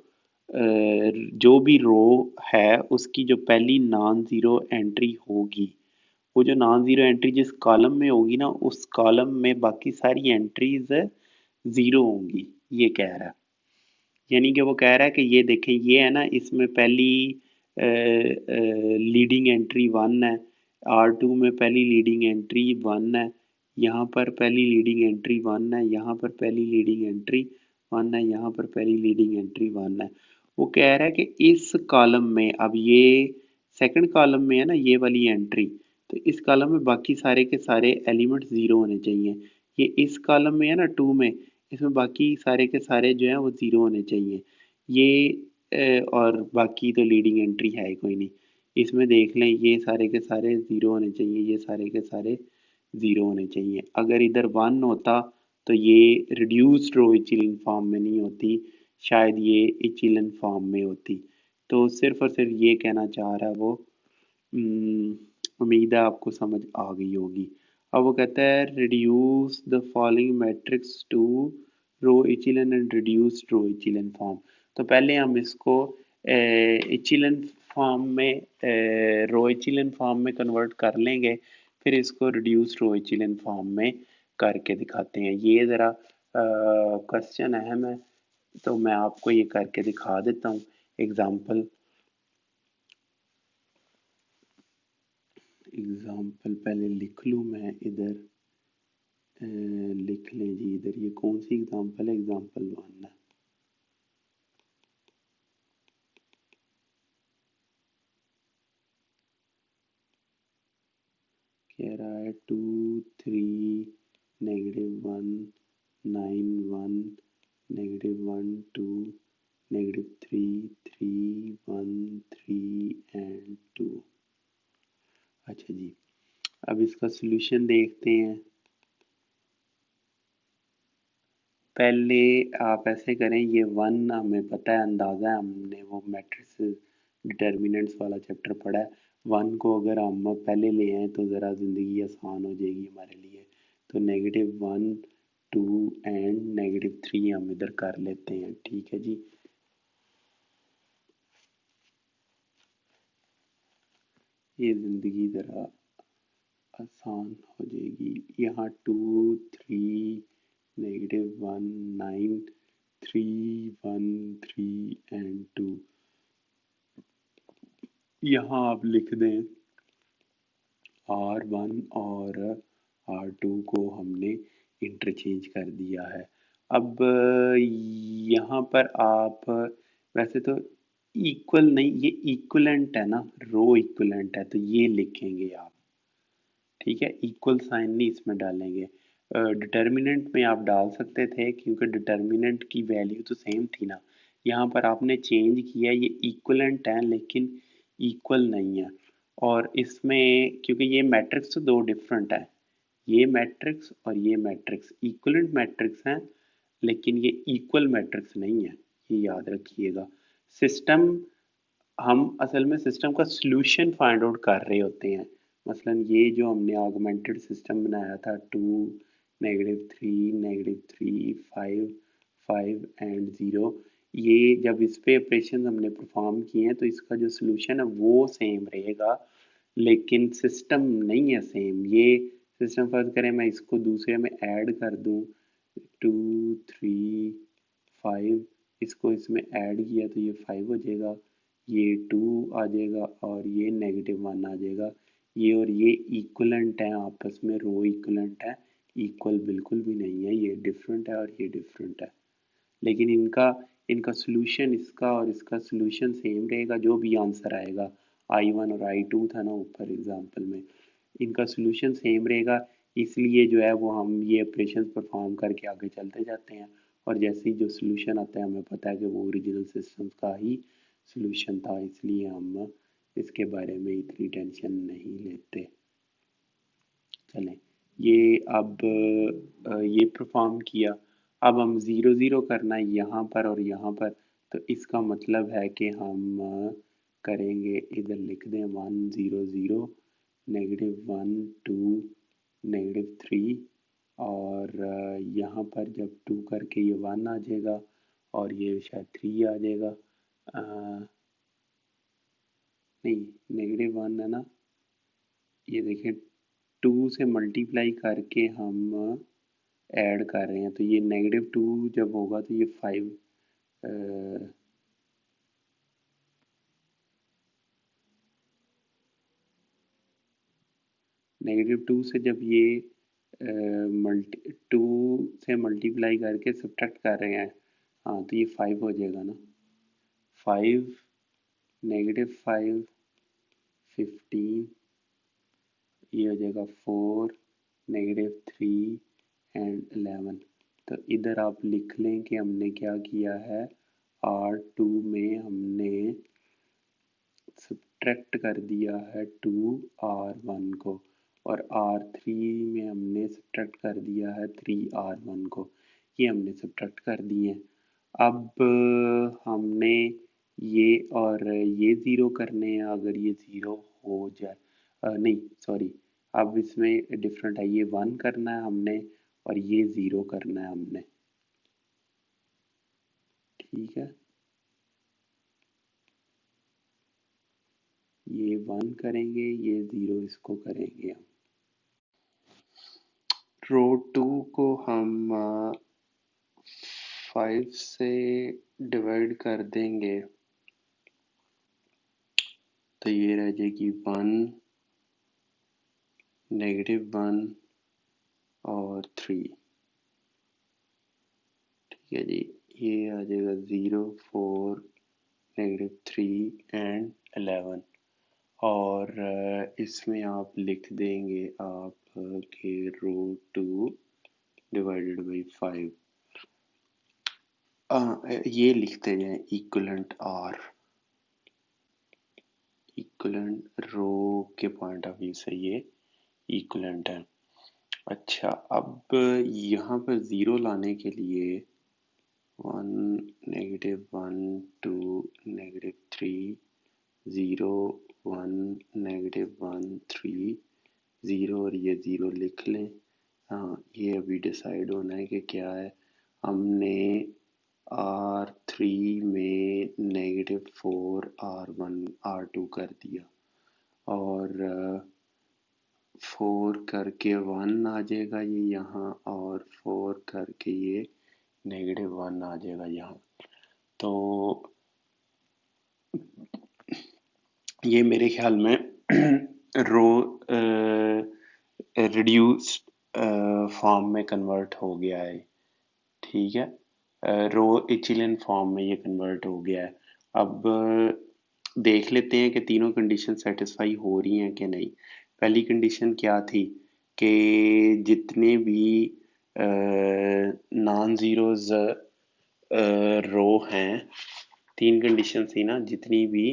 जो भी रो है उसकी जो पहली नॉन ज़ीरो एंट्री होगी, वो जो नॉन ज़ीरो एंट्री जिस कॉलम में होगी ना, उस कॉलम में बाकी सारी एंट्रीज ज़ीरो होंगी, ये कह रहा है। यानी कि वो कह रहा है कि ये देखें, ये है ना, इसमें पहली लीडिंग एंट्री 1 है, R2 में पहली लीडिंग एंट्री 1 है, यहाँ पर पहली लीडिंग एंट्री 1 है, यहाँ पर पहली लीडिंग एंट्री 1 है, यहाँ पर पहली लीडिंग एंट्री 1 है। वो कह रहा है कि इस कॉलम में, अब ये सेकंड कॉलम में है ना ये वाली एंट्री, तो इस कॉलम में बाकी सारे के सारे एलिमेंट ज़ीरो होने चाहिए। ये इस कॉलम में है ना 2 में, इसमें बाकी सारे के सारे जो हैं वो ज़ीरो होने चाहिए। ये और बाकी तो लीडिंग एंट्री है ही कोई नहीं। इसमें देख लें ये सारे के सारे ज़ीरो होने चाहिए, ये सारे के सारे ज़ीरो होने चाहिए। अगर इधर वन होता तो ये रिड्यूस्ड रो इचिलन फॉर्म में नहीं होती, शायद ये इचिलन फॉर्म में होती। तो सिर्फ और सिर्फ ये कहना चाह रहा है वो। उम्मीद है आपको समझ आ गई होगी। अब वो कहता है reduce the following matrix to row echelon and reduced row echelon form. तो पहले हम इसको इचिलन फॉर्म में, रो इचिलन फॉर्म में कन्वर्ट कर लेंगे, फिर इसको रिड्यूस्ड रो इचिलन फॉर्म में करके दिखाते हैं। ये ज़रा क्वेश्चन अहम है, तो मैं आपको ये करके दिखा देता हूँ एग्जाम्पल। एग्जाम्पल पहले लिख लूँ मैं इधर। लिख लें जी इधर, ये कौन सी एग्जाम्पल है, एग्जाम्पल वन है। कह रहा है 2 3 -1 9 1 -1 2 -3 3 1 3 एंड 2। अच्छा जी, अब इसका सॉल्यूशन देखते हैं। पहले आप ऐसे करें, ये वन हमें पता है, अंदाज़ा है, हमने वो मैट्रिक्स डिटर्मिनेंट्स वाला चैप्टर पढ़ा है। वन को अगर हम पहले ले आए तो ज़रा ज़िंदगी आसान हो जाएगी हमारे लिए। तो -1 2 एंड -3 हम इधर कर लेते हैं, ठीक है जी। ये ज़िंदगी ज़रा आसान हो जाएगी। यहाँ 2 3 -1 9 3 1 3 एंड 2। यहाँ आप लिख दें R1 और R2 को हमने इंटरचेंज कर दिया है। अब यहाँ पर आप वैसे तो इक्वल नहीं, ये इक्वलेंट है ना, रो इक्वलेंट है, तो ये लिखेंगे आप, ठीक है। इक्वल साइन नहीं इसमें डालेंगे। डिटर्मिनेंट में आप डाल सकते थे क्योंकि डिटर्मिनेंट की वैल्यू तो सेम थी ना। यहाँ पर आपने चेंज किया, ये इक्वलेंट है लेकिन इक्वल नहीं है। और इसमें क्योंकि ये मैट्रिक्स तो दो डिफरेंट है, ये मैट्रिक्स और ये मैट्रिक्स इक्वलेंट मैट्रिक्स हैं, लेकिन ये इक्वल मैट्रिक्स नहीं है, ये याद रखिएगा। सिस्टम, हम असल में सिस्टम का सॉल्यूशन फाइंड आउट कर रहे होते हैं। मसलन ये जो हमने ऑगमेंटेड सिस्टम बनाया था, 2 -3 -3 5 5 एंड 0, ये जब इस पे ऑपरेशन हमने परफॉर्म किए हैं तो इसका जो सॉल्यूशन है वो सेम रहेगा, लेकिन सिस्टम नहीं है सेम। ये सिस्टम फर्ज करें मैं इसको दूसरे में ऐड कर दूं, 2 3 5, इसको इसमें ऐड किया तो ये 5 हो जाएगा, ये 2 आ जाएगा और ये -1 आ जाएगा। ये और ये इक्वलेंट है आपस में, रो इक्वलेंट है, इक्वल बिल्कुल भी नहीं है, ये डिफरेंट है और ये डिफरेंट है। लेकिन इनका इनका सॉल्यूशन, इसका और इसका सॉल्यूशन सेम रहेगा, जो भी आंसर आएगा। I1 और I2 था ना ऊपर एग्जांपल में, इनका सॉल्यूशन सेम रहेगा। इसलिए जो है वो हम ये ऑपरेशंस परफॉर्म करके आगे चलते जाते हैं, और जैसे ही जो सॉल्यूशन आता है हमें पता है कि वो ओरिजिनल सिस्टम का ही सॉल्यूशन था, इसलिए हम इसके बारे में इतनी टेंशन नहीं लेते। चलें, ये अब ये परफॉर्म किया। अब हम 0 0 करना है यहाँ पर और यहाँ पर, तो इसका मतलब है कि हम करेंगे, इधर लिख दें 1 0 0 -1 2 -3, और यहाँ पर जब 2 करके ये 1 आ जाएगा और ये शायद 3 आ जाएगा। नहीं, -1 है ना, ये देखिए 2 से मल्टीप्लाई करके हम ऐड कर रहे हैं, तो ये -2 जब होगा तो ये 5, -2 से जब ये मल्टी 2 से मल्टीप्लाई करके सब्ट्रैक्ट कर रहे हैं, हाँ तो ये 5 हो जाएगा ना। 5 -5 15, ये हो जाएगा 4 -3 एंड 11। तो इधर आप लिख लें कि हमने क्या किया है, R2 में हमने सब्ट्रैक्ट कर दिया है 2R1 को, और R3 में हमने सब्ट्रैक्ट कर दिया है 3R1 को। ये हमने सब्ट्रैक्ट कर दिए। अब हमने ये और ये ज़ीरो करने हैं। अगर ये ज़ीरो हो जाए, नहीं सॉरी, अब इसमें डिफरेंट है, ये 1 करना है हमने और ये 0 करना है हमने। ठीक है, ये 1 करेंगे, ये 0 इसको करेंगे हम। रो 2 को हम 5 से डिवाइड कर देंगे तो ये रह जाएगी 1, -1 और 3। ठीक है जी, ये आ जाएगा 0, 4, -3 एंड 11। और इसमें आप लिख देंगे आप के रो 2 डिवाइडेड बाई 5। ये लिखते जाएं इक्वलेंट आर, इक्वलेंट रो के पॉइंट ऑफ व्यू से ये इक्वलेंट है। अच्छा, अब यहाँ पर ज़ीरो लाने के लिए 1, -1, 2, -3, 0, 1, -1, 3, 0 और ये 0 लिख लें। हाँ, ये अभी डिसाइड होना है कि क्या है। हमने R3 में -4 R1 R2 कर दिया और 4 करके 1 आ जाएगा ये यहाँ, और 4 करके ये -1 आ जाएगा यहाँ। तो ये मेरे ख्याल में रो रिड्यूस्ड फॉर्म में कन्वर्ट हो गया है। ठीक है, रो इचिलिन फॉर्म में ये कन्वर्ट हो गया है। अब देख लेते हैं कि तीनों कंडीशन सेटिस्फाई हो रही हैं कि नहीं। पहली कंडीशन क्या थी कि जितने भी नॉन ज़ीरोज़ रो हैं, तीन कंडीशन थी ना, जितनी भी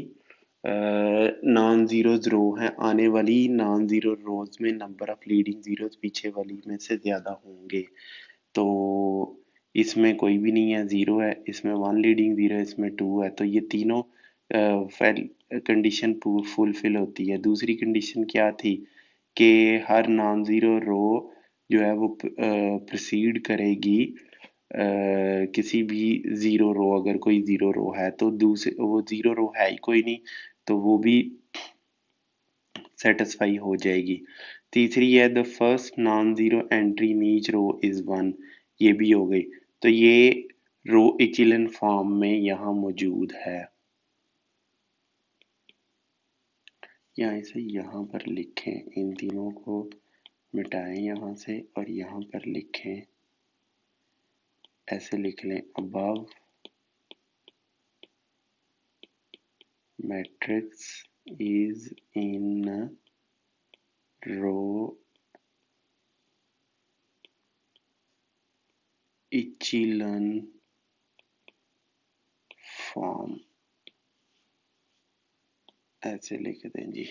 नॉन ज़ीरोज़ रो हैं, आने वाली नॉन ज़ीरो रोज में नंबर ऑफ लीडिंग ज़ीरोज़ पीछे वाली में से ज़्यादा होंगे। तो इसमें कोई भी नहीं है, ज़ीरो है, इसमें 1 लीडिंग ज़ीरो है, इसमें 2 है, तो ये तीनों कंडीशन फुलफिल होती है। दूसरी कंडीशन क्या थी कि हर नॉन ज़ीरो रो जो है वो प्रोसीड करेगी किसी भी ज़ीरो रो, अगर कोई ज़ीरो रो है तो दूसरे, वो ज़ीरो रो है ही कोई नहीं तो वो भी सेटिस्फाई हो जाएगी। तीसरी है the first non zero entry in each row is 1, ये भी हो गई। तो ये रो इचिलन फॉर्म में यहाँ मौजूद है। या इसे यहाँ पर लिखें, इन तीनों को मिटाएं यहाँ से और यहाँ पर लिखें, ऐसे लिख लें above matrix is in row echelon form, ऐसे लिख दें जी।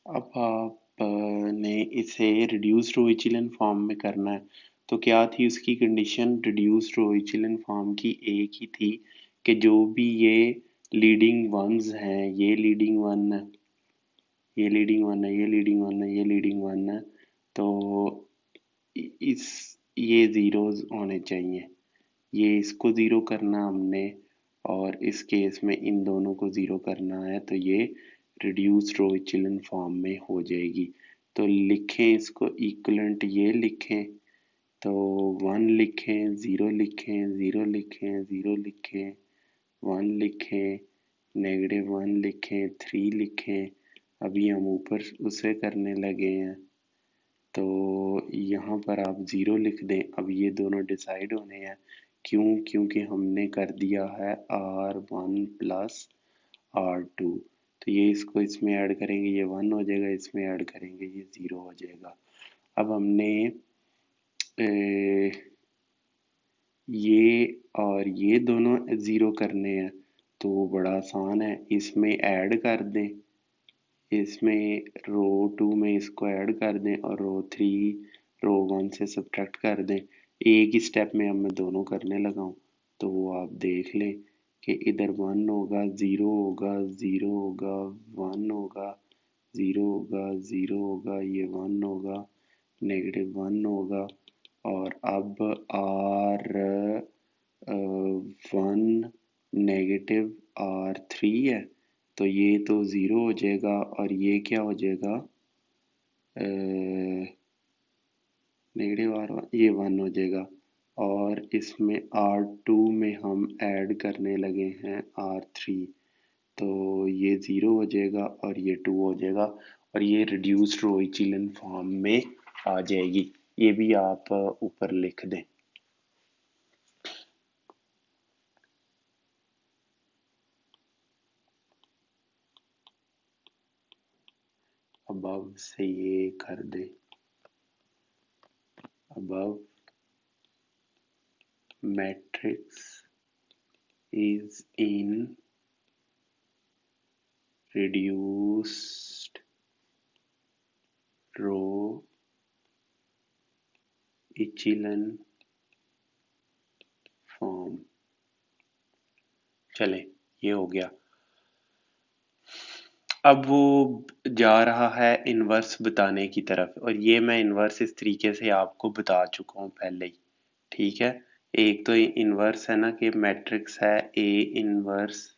अब आपने इसे रिड्यूस्ड रो इचिलन फॉर्म में करना है, तो क्या थी उसकी condition reduced row echelon form की? एक ही थी कि जो भी ये लीडिंग वंस हैं, ये लीडिंग वन है, ये लीडिंग वन है, ये लीडिंग वन है, ये लीडिंग वन है, तो इस ये ज़ीरोज़ होने चाहिए। ये इसको ज़ीरो करना हमने और इस केस में इन दोनों को ज़ीरो करना है, तो ये रिड्यूस्ड रो इचिलन फॉर्म में हो जाएगी। तो लिखें इसको, इक्वलेंट ये लिखें, तो 1 लिखें, 0 लिखें, 0 लिखें, 0 लिखें, 1 लिखें, -1 लिखें, 3 लिखें। अभी हम ऊपर उसे करने लगे हैं, तो यहाँ पर आप ज़ीरो लिख दें। अब ये दोनों डिसाइड होने हैं, क्यों? क्योंकि हमने कर दिया है R1 प्लस R2, तो ये इसको इसमें ऐड करेंगे, ये 1 हो जाएगा, इसमें ऐड करेंगे ये 0 हो जाएगा। अब हमने ये और ये दोनों ज़ीरो करने हैं तो बड़ा आसान है, इसमें ऐड कर दें, इसमें रो टू में इसको ऐड कर दें और रो थ्री रो वन से सब्ट्रैक्ट कर दें। एक ही स्टेप में अब मैं दोनों करने लगा हूँ, तो वो आप देख लें कि इधर वन होगा, ज़ीरो होगा, ज़ीरो होगा, वन होगा, ज़ीरो होगा, ज़ीरो होगा, ये वन होगा, नेगेटिव वन होगा। और अब R one negative R three है, तो ये तो ज़ीरो हो जाएगा और ये क्या हो जाएगा, नेगेटिव आर वन, ये वन हो जाएगा। और इसमें आर टू में हम ऐड करने लगे हैं आर थ्री, तो ये ज़ीरो हो जाएगा और ये टू हो जाएगा और ये रिड्यूस्ड रो इचिलन फॉर्म में आ जाएगी। ये भी आप ऊपर लिख दें। अब से ये कर दें, above matrix is in reduced row echelon form। चले, ये हो गया। अब वो जा रहा है इन्वर्स बताने की तरफ, और ये मैं इन्वर्स इस तरीके से आपको बता चुका हूँ पहले ही, ठीक है। एक तो इन्वर्स है ना कि मैट्रिक्स है ए इन्वर्स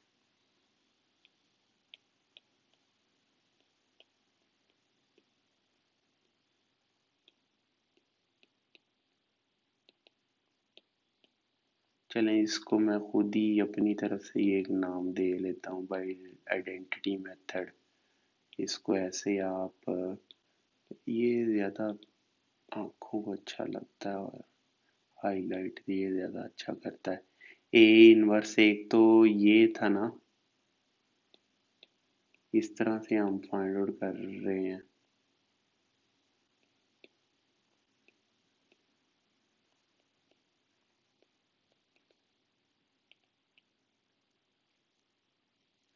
चलें, इसको मैं खुद ही अपनी तरफ से ये एक नाम दे लेता हूँ, बाय आइडेंटिटी मेथड। इसको ऐसे आप ये ज़्यादा आँखों को अच्छा लगता है और हाईलाइट ये ज़्यादा अच्छा करता है। ए इनवर्स एक तो ये था ना, इस तरह से हम फाइंड आउट कर रहे हैं।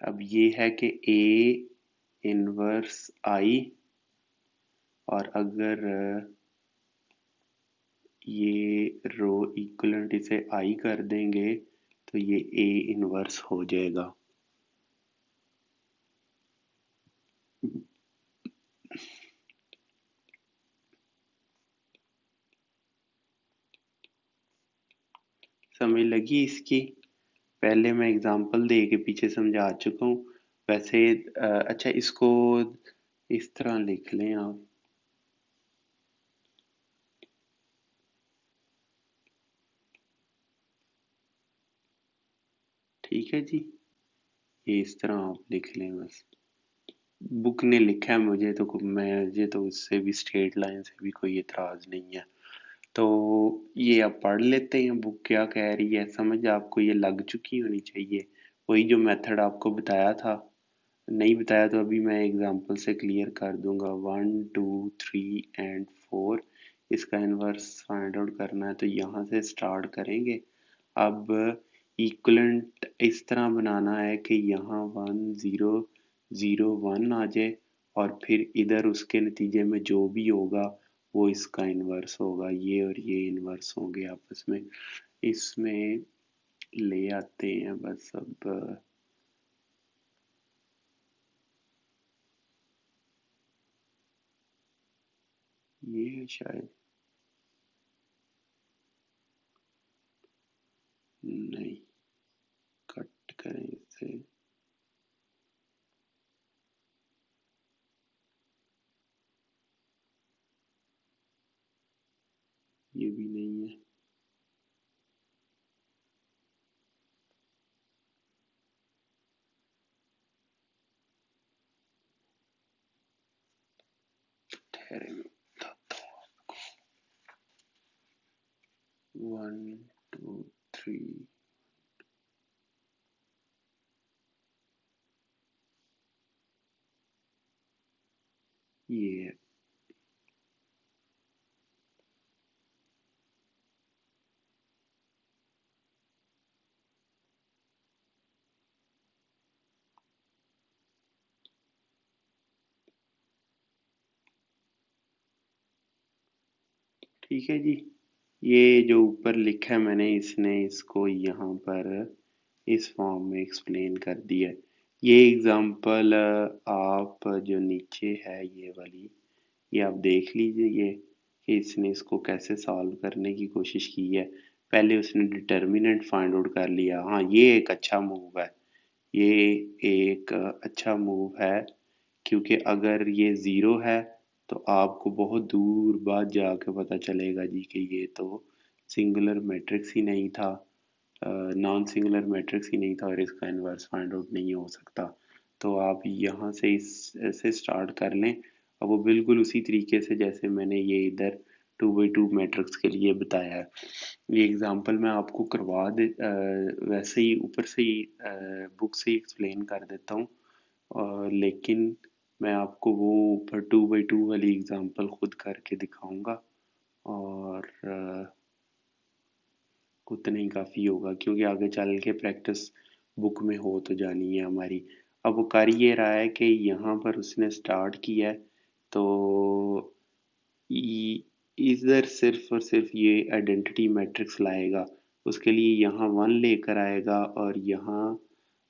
अब ये है कि ए इनवर्स आई, और अगर ये रो इक्वलेंट इसे आई कर देंगे तो ये ए इनवर्स हो जाएगा। समझ लगी इसकी? पहले मैं एग्जांपल दे के पीछे समझा चुका हूँ। वैसे अच्छा, इसको इस तरह लिख लें आप, ठीक है जी। ये इस तरह आप लिख लें बस। बुक ने लिखा है, मुझे तो उससे भी स्ट्रेट लाइन से भी कोई एतराज नहीं है। तो ये आप पढ़ लेते हैं बुक क्या कह रही है, समझ आपको ये लग चुकी होनी चाहिए। वही जो मेथड आपको बताया था, नहीं बताया तो अभी मैं एग्जांपल से क्लियर कर दूंगा। One two three and four, इसका इन्वर्स फाइंड आउट करना है तो यहाँ से स्टार्ट करेंगे। अब इक्वलेंट इस तरह बनाना है कि यहाँ वन ज़ीरो ज़ीरो वन आ जाए, और फिर इधर उसके नतीजे में जो भी होगा वो इसका इन्वर्स होगा। ये और ये इन्वर्स होंगे आपस में, इसमें ले आते हैं बस। अब ये शायद नहीं, कट करें इसे। ये भी नहीं है। ठहरे मैं बताता हूँ। वन टू थ्री, ये है। ठीक है जी। ये जो ऊपर लिखा है मैंने, इसने इसको यहाँ पर इस फॉर्म में एक्सप्लेन कर दिया है। ये एग्जांपल आप जो नीचे है ये वाली, ये आप देख लीजिए ये कि इसने इसको कैसे सॉल्व करने की कोशिश की है। पहले उसने डिटर्मिनेंट फाइंड आउट कर लिया। हाँ, ये एक अच्छा मूव है। ये एक अच्छा मूव है, क्योंकि अगर ये ज़ीरो है तो आपको बहुत दूर बाद जाके पता चलेगा जी कि ये तो सिंगुलर मैट्रिक्स ही नहीं था, नॉन सिंगुलर मैट्रिक्स ही नहीं था और इसका इन्वर्स फाइंड आउट नहीं हो सकता। तो आप यहाँ से इस ऐसे स्टार्ट कर लें। अब वो बिल्कुल उसी तरीके से जैसे मैंने ये इधर 2 by 2 मैट्रिक्स के लिए बताया है। ये एग्जांपल मैं आपको करवा दे वैसे ही ऊपर से ही बुक से ही एक्सप्लेन कर देता हूँ, लेकिन मैं आपको वो ऊपर 2 by 2 वाली एग्जांपल खुद करके दिखाऊंगा, और उतना ही काफ़ी होगा, क्योंकि आगे चल के प्रैक्टिस बुक में हो तो जानी है हमारी। अब वो कर ये रहा है कि यहाँ पर उसने स्टार्ट किया है, तो इधर सिर्फ और सिर्फ ये आइडेंटिटी मैट्रिक्स लाएगा। उसके लिए यहाँ वन लेकर आएगा और यहाँ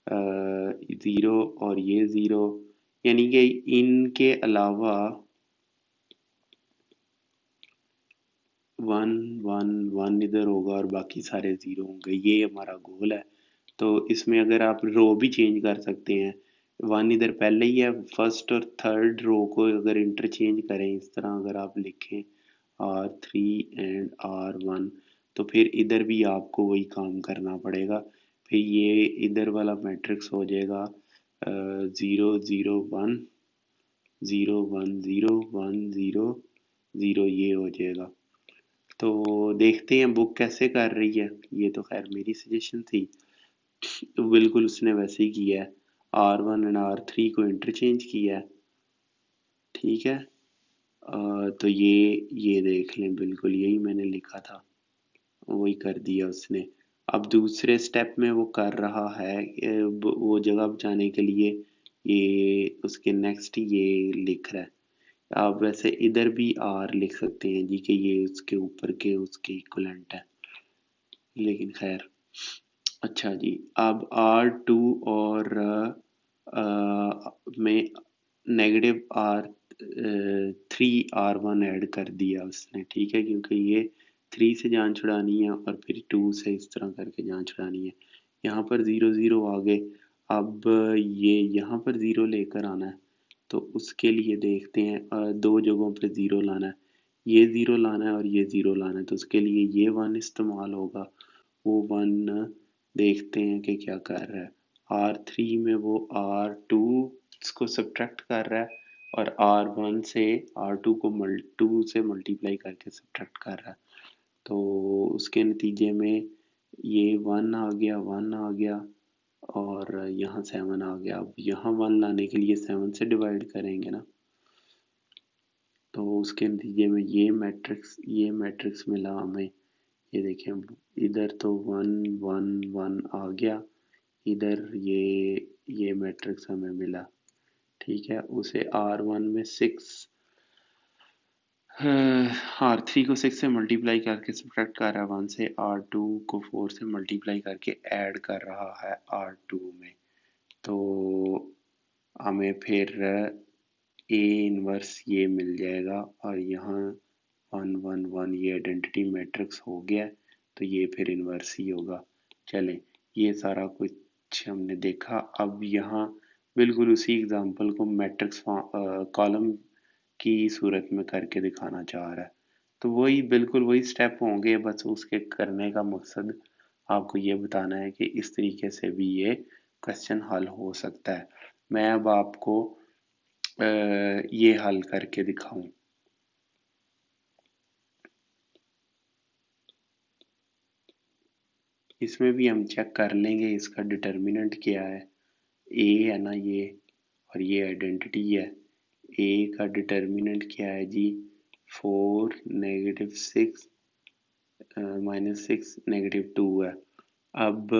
ज़ीरो और ये ज़ीरो, यानी कि इनके अलावा वन वन वन इधर होगा और बाकी सारे ज़ीरो होंगे। ये हमारा गोल है। तो इसमें अगर आप रो भी चेंज कर सकते हैं, वन इधर पहले ही है, फर्स्ट और थर्ड रो को अगर इंटरचेंज करें इस तरह अगर आप लिखें R3 एंड R1, तो फिर इधर भी आपको वही काम करना पड़ेगा। फिर ये इधर वाला मैट्रिक्स हो जाएगा 0 0 1 0 1 0 1 0 0, ये हो जाएगा। तो देखते हैं बुक कैसे कर रही है। ये तो खैर मेरी सजेशन थी, तो बिल्कुल उसने वैसे ही किया है। R1 एंड R3 को इंटरचेंज किया है। ठीक है। तो ये देख लें, बिल्कुल यही मैंने लिखा था, वही कर दिया उसने। अब दूसरे स्टेप में वो कर रहा है वो जगह बचाने के लिए ये उसके नेक्स्ट ये लिख रहा है। आप वैसे इधर भी R लिख सकते हैं जी कि ये उसके ऊपर के उसके इक्वलेंट है, लेकिन खैर। अच्छा जी, अब R2 और में -3 R1 ऐड कर दिया उसने। ठीक है, क्योंकि ये 3 से जान छुड़ानी है और फिर 2 से इस तरह करके जान छुड़ानी है। यहाँ पर 0 0 आ गए। अब ये यहाँ पर 0 लेकर आना है, तो उसके लिए देखते हैं दो जगहों पर 0 लाना है। ये 0 लाना है और ये 0 लाना है, तो उसके लिए ये 1 इस्तेमाल होगा। वो 1 देखते हैं कि क्या कर रहा है। R3 में वो R2 को सब्ट्रैक्ट कर रहा है और R1 से R2 को 2 से मल्टीप्लाई करके सब्ट्रैक्ट कर रहा है। तो उसके नतीजे में ये 1 आ गया, 1 आ गया और यहाँ 7 आ गया। अब यहाँ 1 लाने के लिए 7 से डिवाइड करेंगे ना, तो उसके नतीजे में ये मैट्रिक्स मिला हमें। ये देखें, इधर तो 1 1 1 आ गया, इधर ये मैट्रिक्स हमें मिला। ठीक है, उसे R1 में 6, R3 को 6 से मल्टीप्लाई करके सब्ट्रैक्ट कर रहा है 1 से, R2 को 4 से मल्टीप्लाई करके ऐड कर रहा है R2 में। तो हमें फिर ए इनवर्स ये मिल जाएगा और यहाँ 1 1 1 ये आइडेंटिटी मैट्रिक्स हो गया, तो ये फिर इनवर्स ही होगा। चलें, ये सारा कुछ हमने देखा। अब यहाँ बिल्कुल उसी एग्जांपल को मैट्रिक्स कॉलम की सूरत में करके दिखाना चाह रहा है। तो वही बिल्कुल वही स्टेप होंगे, बस उसके करने का मकसद आपको ये बताना है कि इस तरीके से भी ये क्वेश्चन हल हो सकता है। मैं अब आपको ये हल करके दिखाऊं। इसमें भी हम चेक कर लेंगे इसका डिटर्मिनेंट क्या है। ए है ना ये, और ये आइडेंटिटी है। ए का डिटर्मिनेंट क्या है जी? 4 -6 -6 -2 है। अब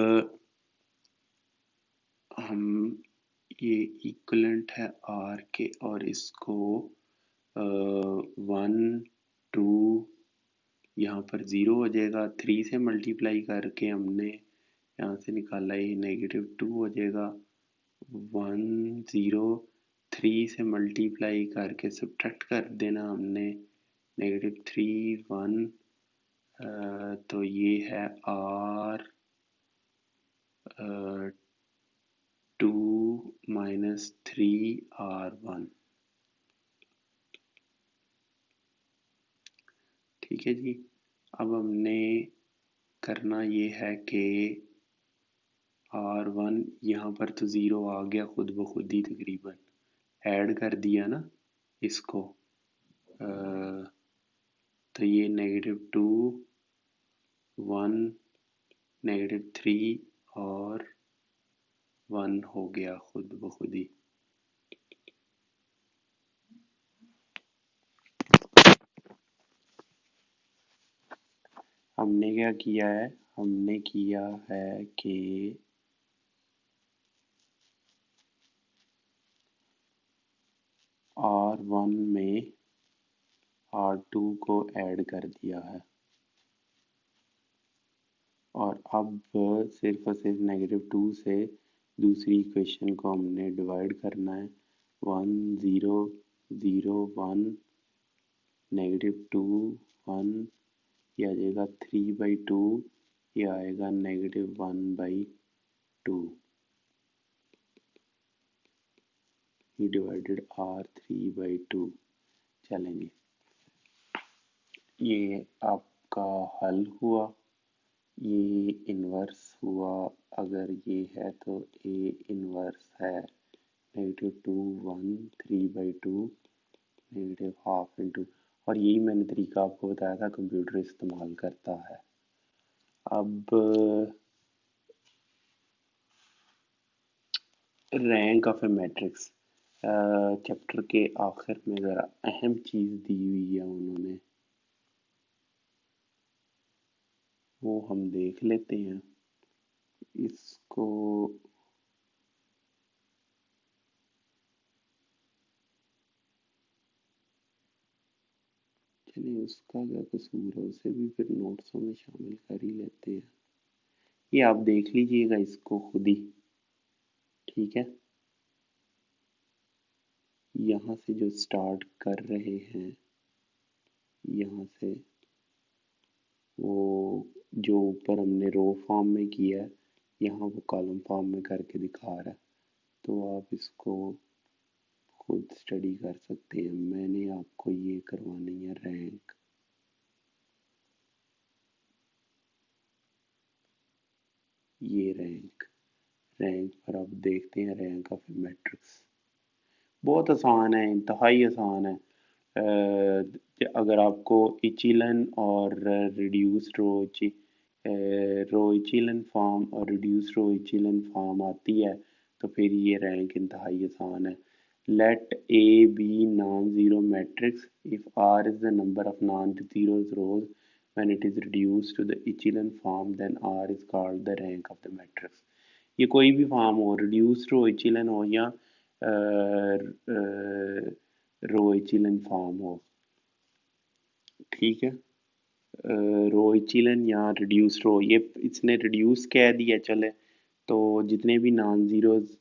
हम ये इक्वलेंट है आर के, और इसको 1 2 यहाँ पर 0 हो जाएगा, 3 से मल्टीप्लाई करके हमने यहाँ से निकाला, ये -2 हो जाएगा, 1 0 3 से मल्टीप्लाई करके सब्ट्रैक्ट कर देना हमने, -3 1, तो ये है R 2 - 3R1। ठीक है जी। अब हमने करना ये है कि R1 यहाँ पर तो 0 आ गया खुद ब खुद ही, तकरीबन ऐड कर दिया ना इसको, तो ये -2 1 -3 और 1 हो गया खुद ब खुद ही। हमने क्या किया है, हमने किया है कि R1 में R2 को ऐड कर दिया है, और अब सिर्फ और सिर्फ -2 से दूसरी इक्वेशन को हमने डिवाइड करना है, 1 0 0 1 -2 1, ये आ जाएगा 3/2, ये आएगा -1/2, ये डिवाइडेड R3/2। चलेंगे, ये आपका हल हुआ, ये इन्वर्स हुआ, अगर ये है तो ए इन्वर्स है -2 1 3/2 -½ इंटू, और यही मैंने तरीका आपको बताया था कंप्यूटर इस्तेमाल करता है। अब rank of a matrix chapter के आखिर में ज़रा अहम चीज़ दी हुई है उन्होंने, वो हम देख लेते हैं इसको। चलिए, उसका क्या कसूर है, उसे भी फिर नोट्सों में शामिल कर ही लेते हैं। ये आप देख लीजिएगा इसको खुद ही, ठीक है। यहाँ से जो स्टार्ट कर रहे हैं, यहाँ से वो जो ऊपर हमने रो फॉर्म में किया है, यहाँ वो कॉलम फॉर्म में करके दिखा रहा है, तो आप इसको खुद स्टडी कर सकते हैं। मैंने आपको ये करवानी है रैंक, ये रैंक पर आप देखते हैं रैंक ऑफ मैट्रिक्स, बहुत आसान है, इंतहाई आसान है। अगर आपको इचिलन और रिड्यूस्ड रो इचिलन फॉर्म और रिड्यूस्ड रो इचिलन फॉर्म आती है, तो फिर ये रैंक इंतहाई आसान है। Let A be non zero matrix if R is the number of non zero rows when it is reduced to the echelon form, then R is called the rank of the matrix। ये कोई भी फॉर्म हो, रिड्यूस्ड रो इचिलन हो या रो इचिलन फॉर्म हो, ठीक है। रो इचिलन या रिड्यूस्ड रो, ये इसने रिड्यूस कह दिया चले, तो जितने भी नॉन ज़ीरोज़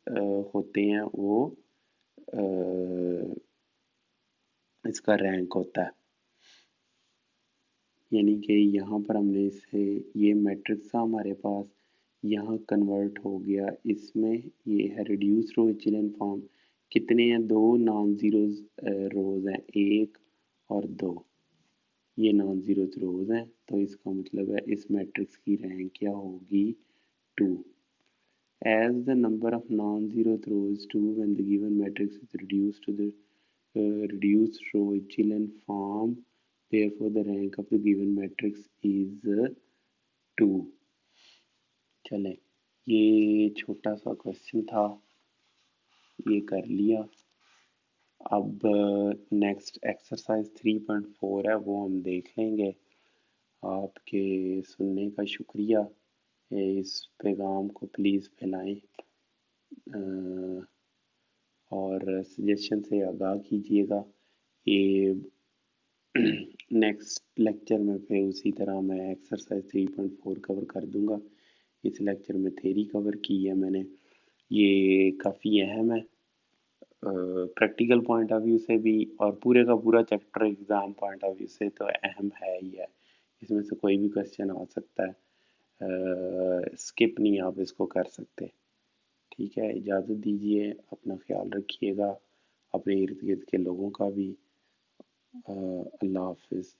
होते हैं वो इसका रैंक होता है। यानी कि यहाँ पर हमने इसे, ये मैट्रिक्स था हमारे पास, यहाँ कन्वर्ट हो गया इसमें, ये है रिड्यूस रो इचिलन फॉर्म। कितने हैं, दो नॉन ज़ीरोज़ रोज़ हैं, 1 और 2, ये नॉन ज़ीरोज़ रोज़ हैं, तो इसका मतलब है इस मैट्रिक्स की रैंक क्या होगी, 2। As the number of non-zero rows 2 when the given matrix is reduced to the reduced row echelon form, therefore the rank of the given matrix is 2। चले, ये छोटा सा क्वेश्चन था, ये कर लिया। अब नेक्स्ट एक्सरसाइज 3.4 है, वो हम देख लेंगे। आपके सुनने का शुक्रिया, इस पैगाम को प्लीज़ फैलाएं और सजेशन से आगाह कीजिएगा। ये नेक्स्ट लेक्चर में फिर उसी तरह मैं एक्सरसाइज 3.4 कवर कर दूंगा। इस लेक्चर में थ्योरी कवर की है मैंने, ये काफ़ी अहम है प्रैक्टिकल पॉइंट ऑफ व्यू से भी, और पूरे का पूरा chapter exam point of view से तो अहम है ही है। इसमें से कोई भी क्वेश्चन आ सकता है, स्किप नहीं आप इसको कर सकते। ठीक है, इजाज़त दीजिए, अपना ख्याल रखिएगा, अपने इर्द गिर्द के लोगों का भी। अल्लाह हाफिज़।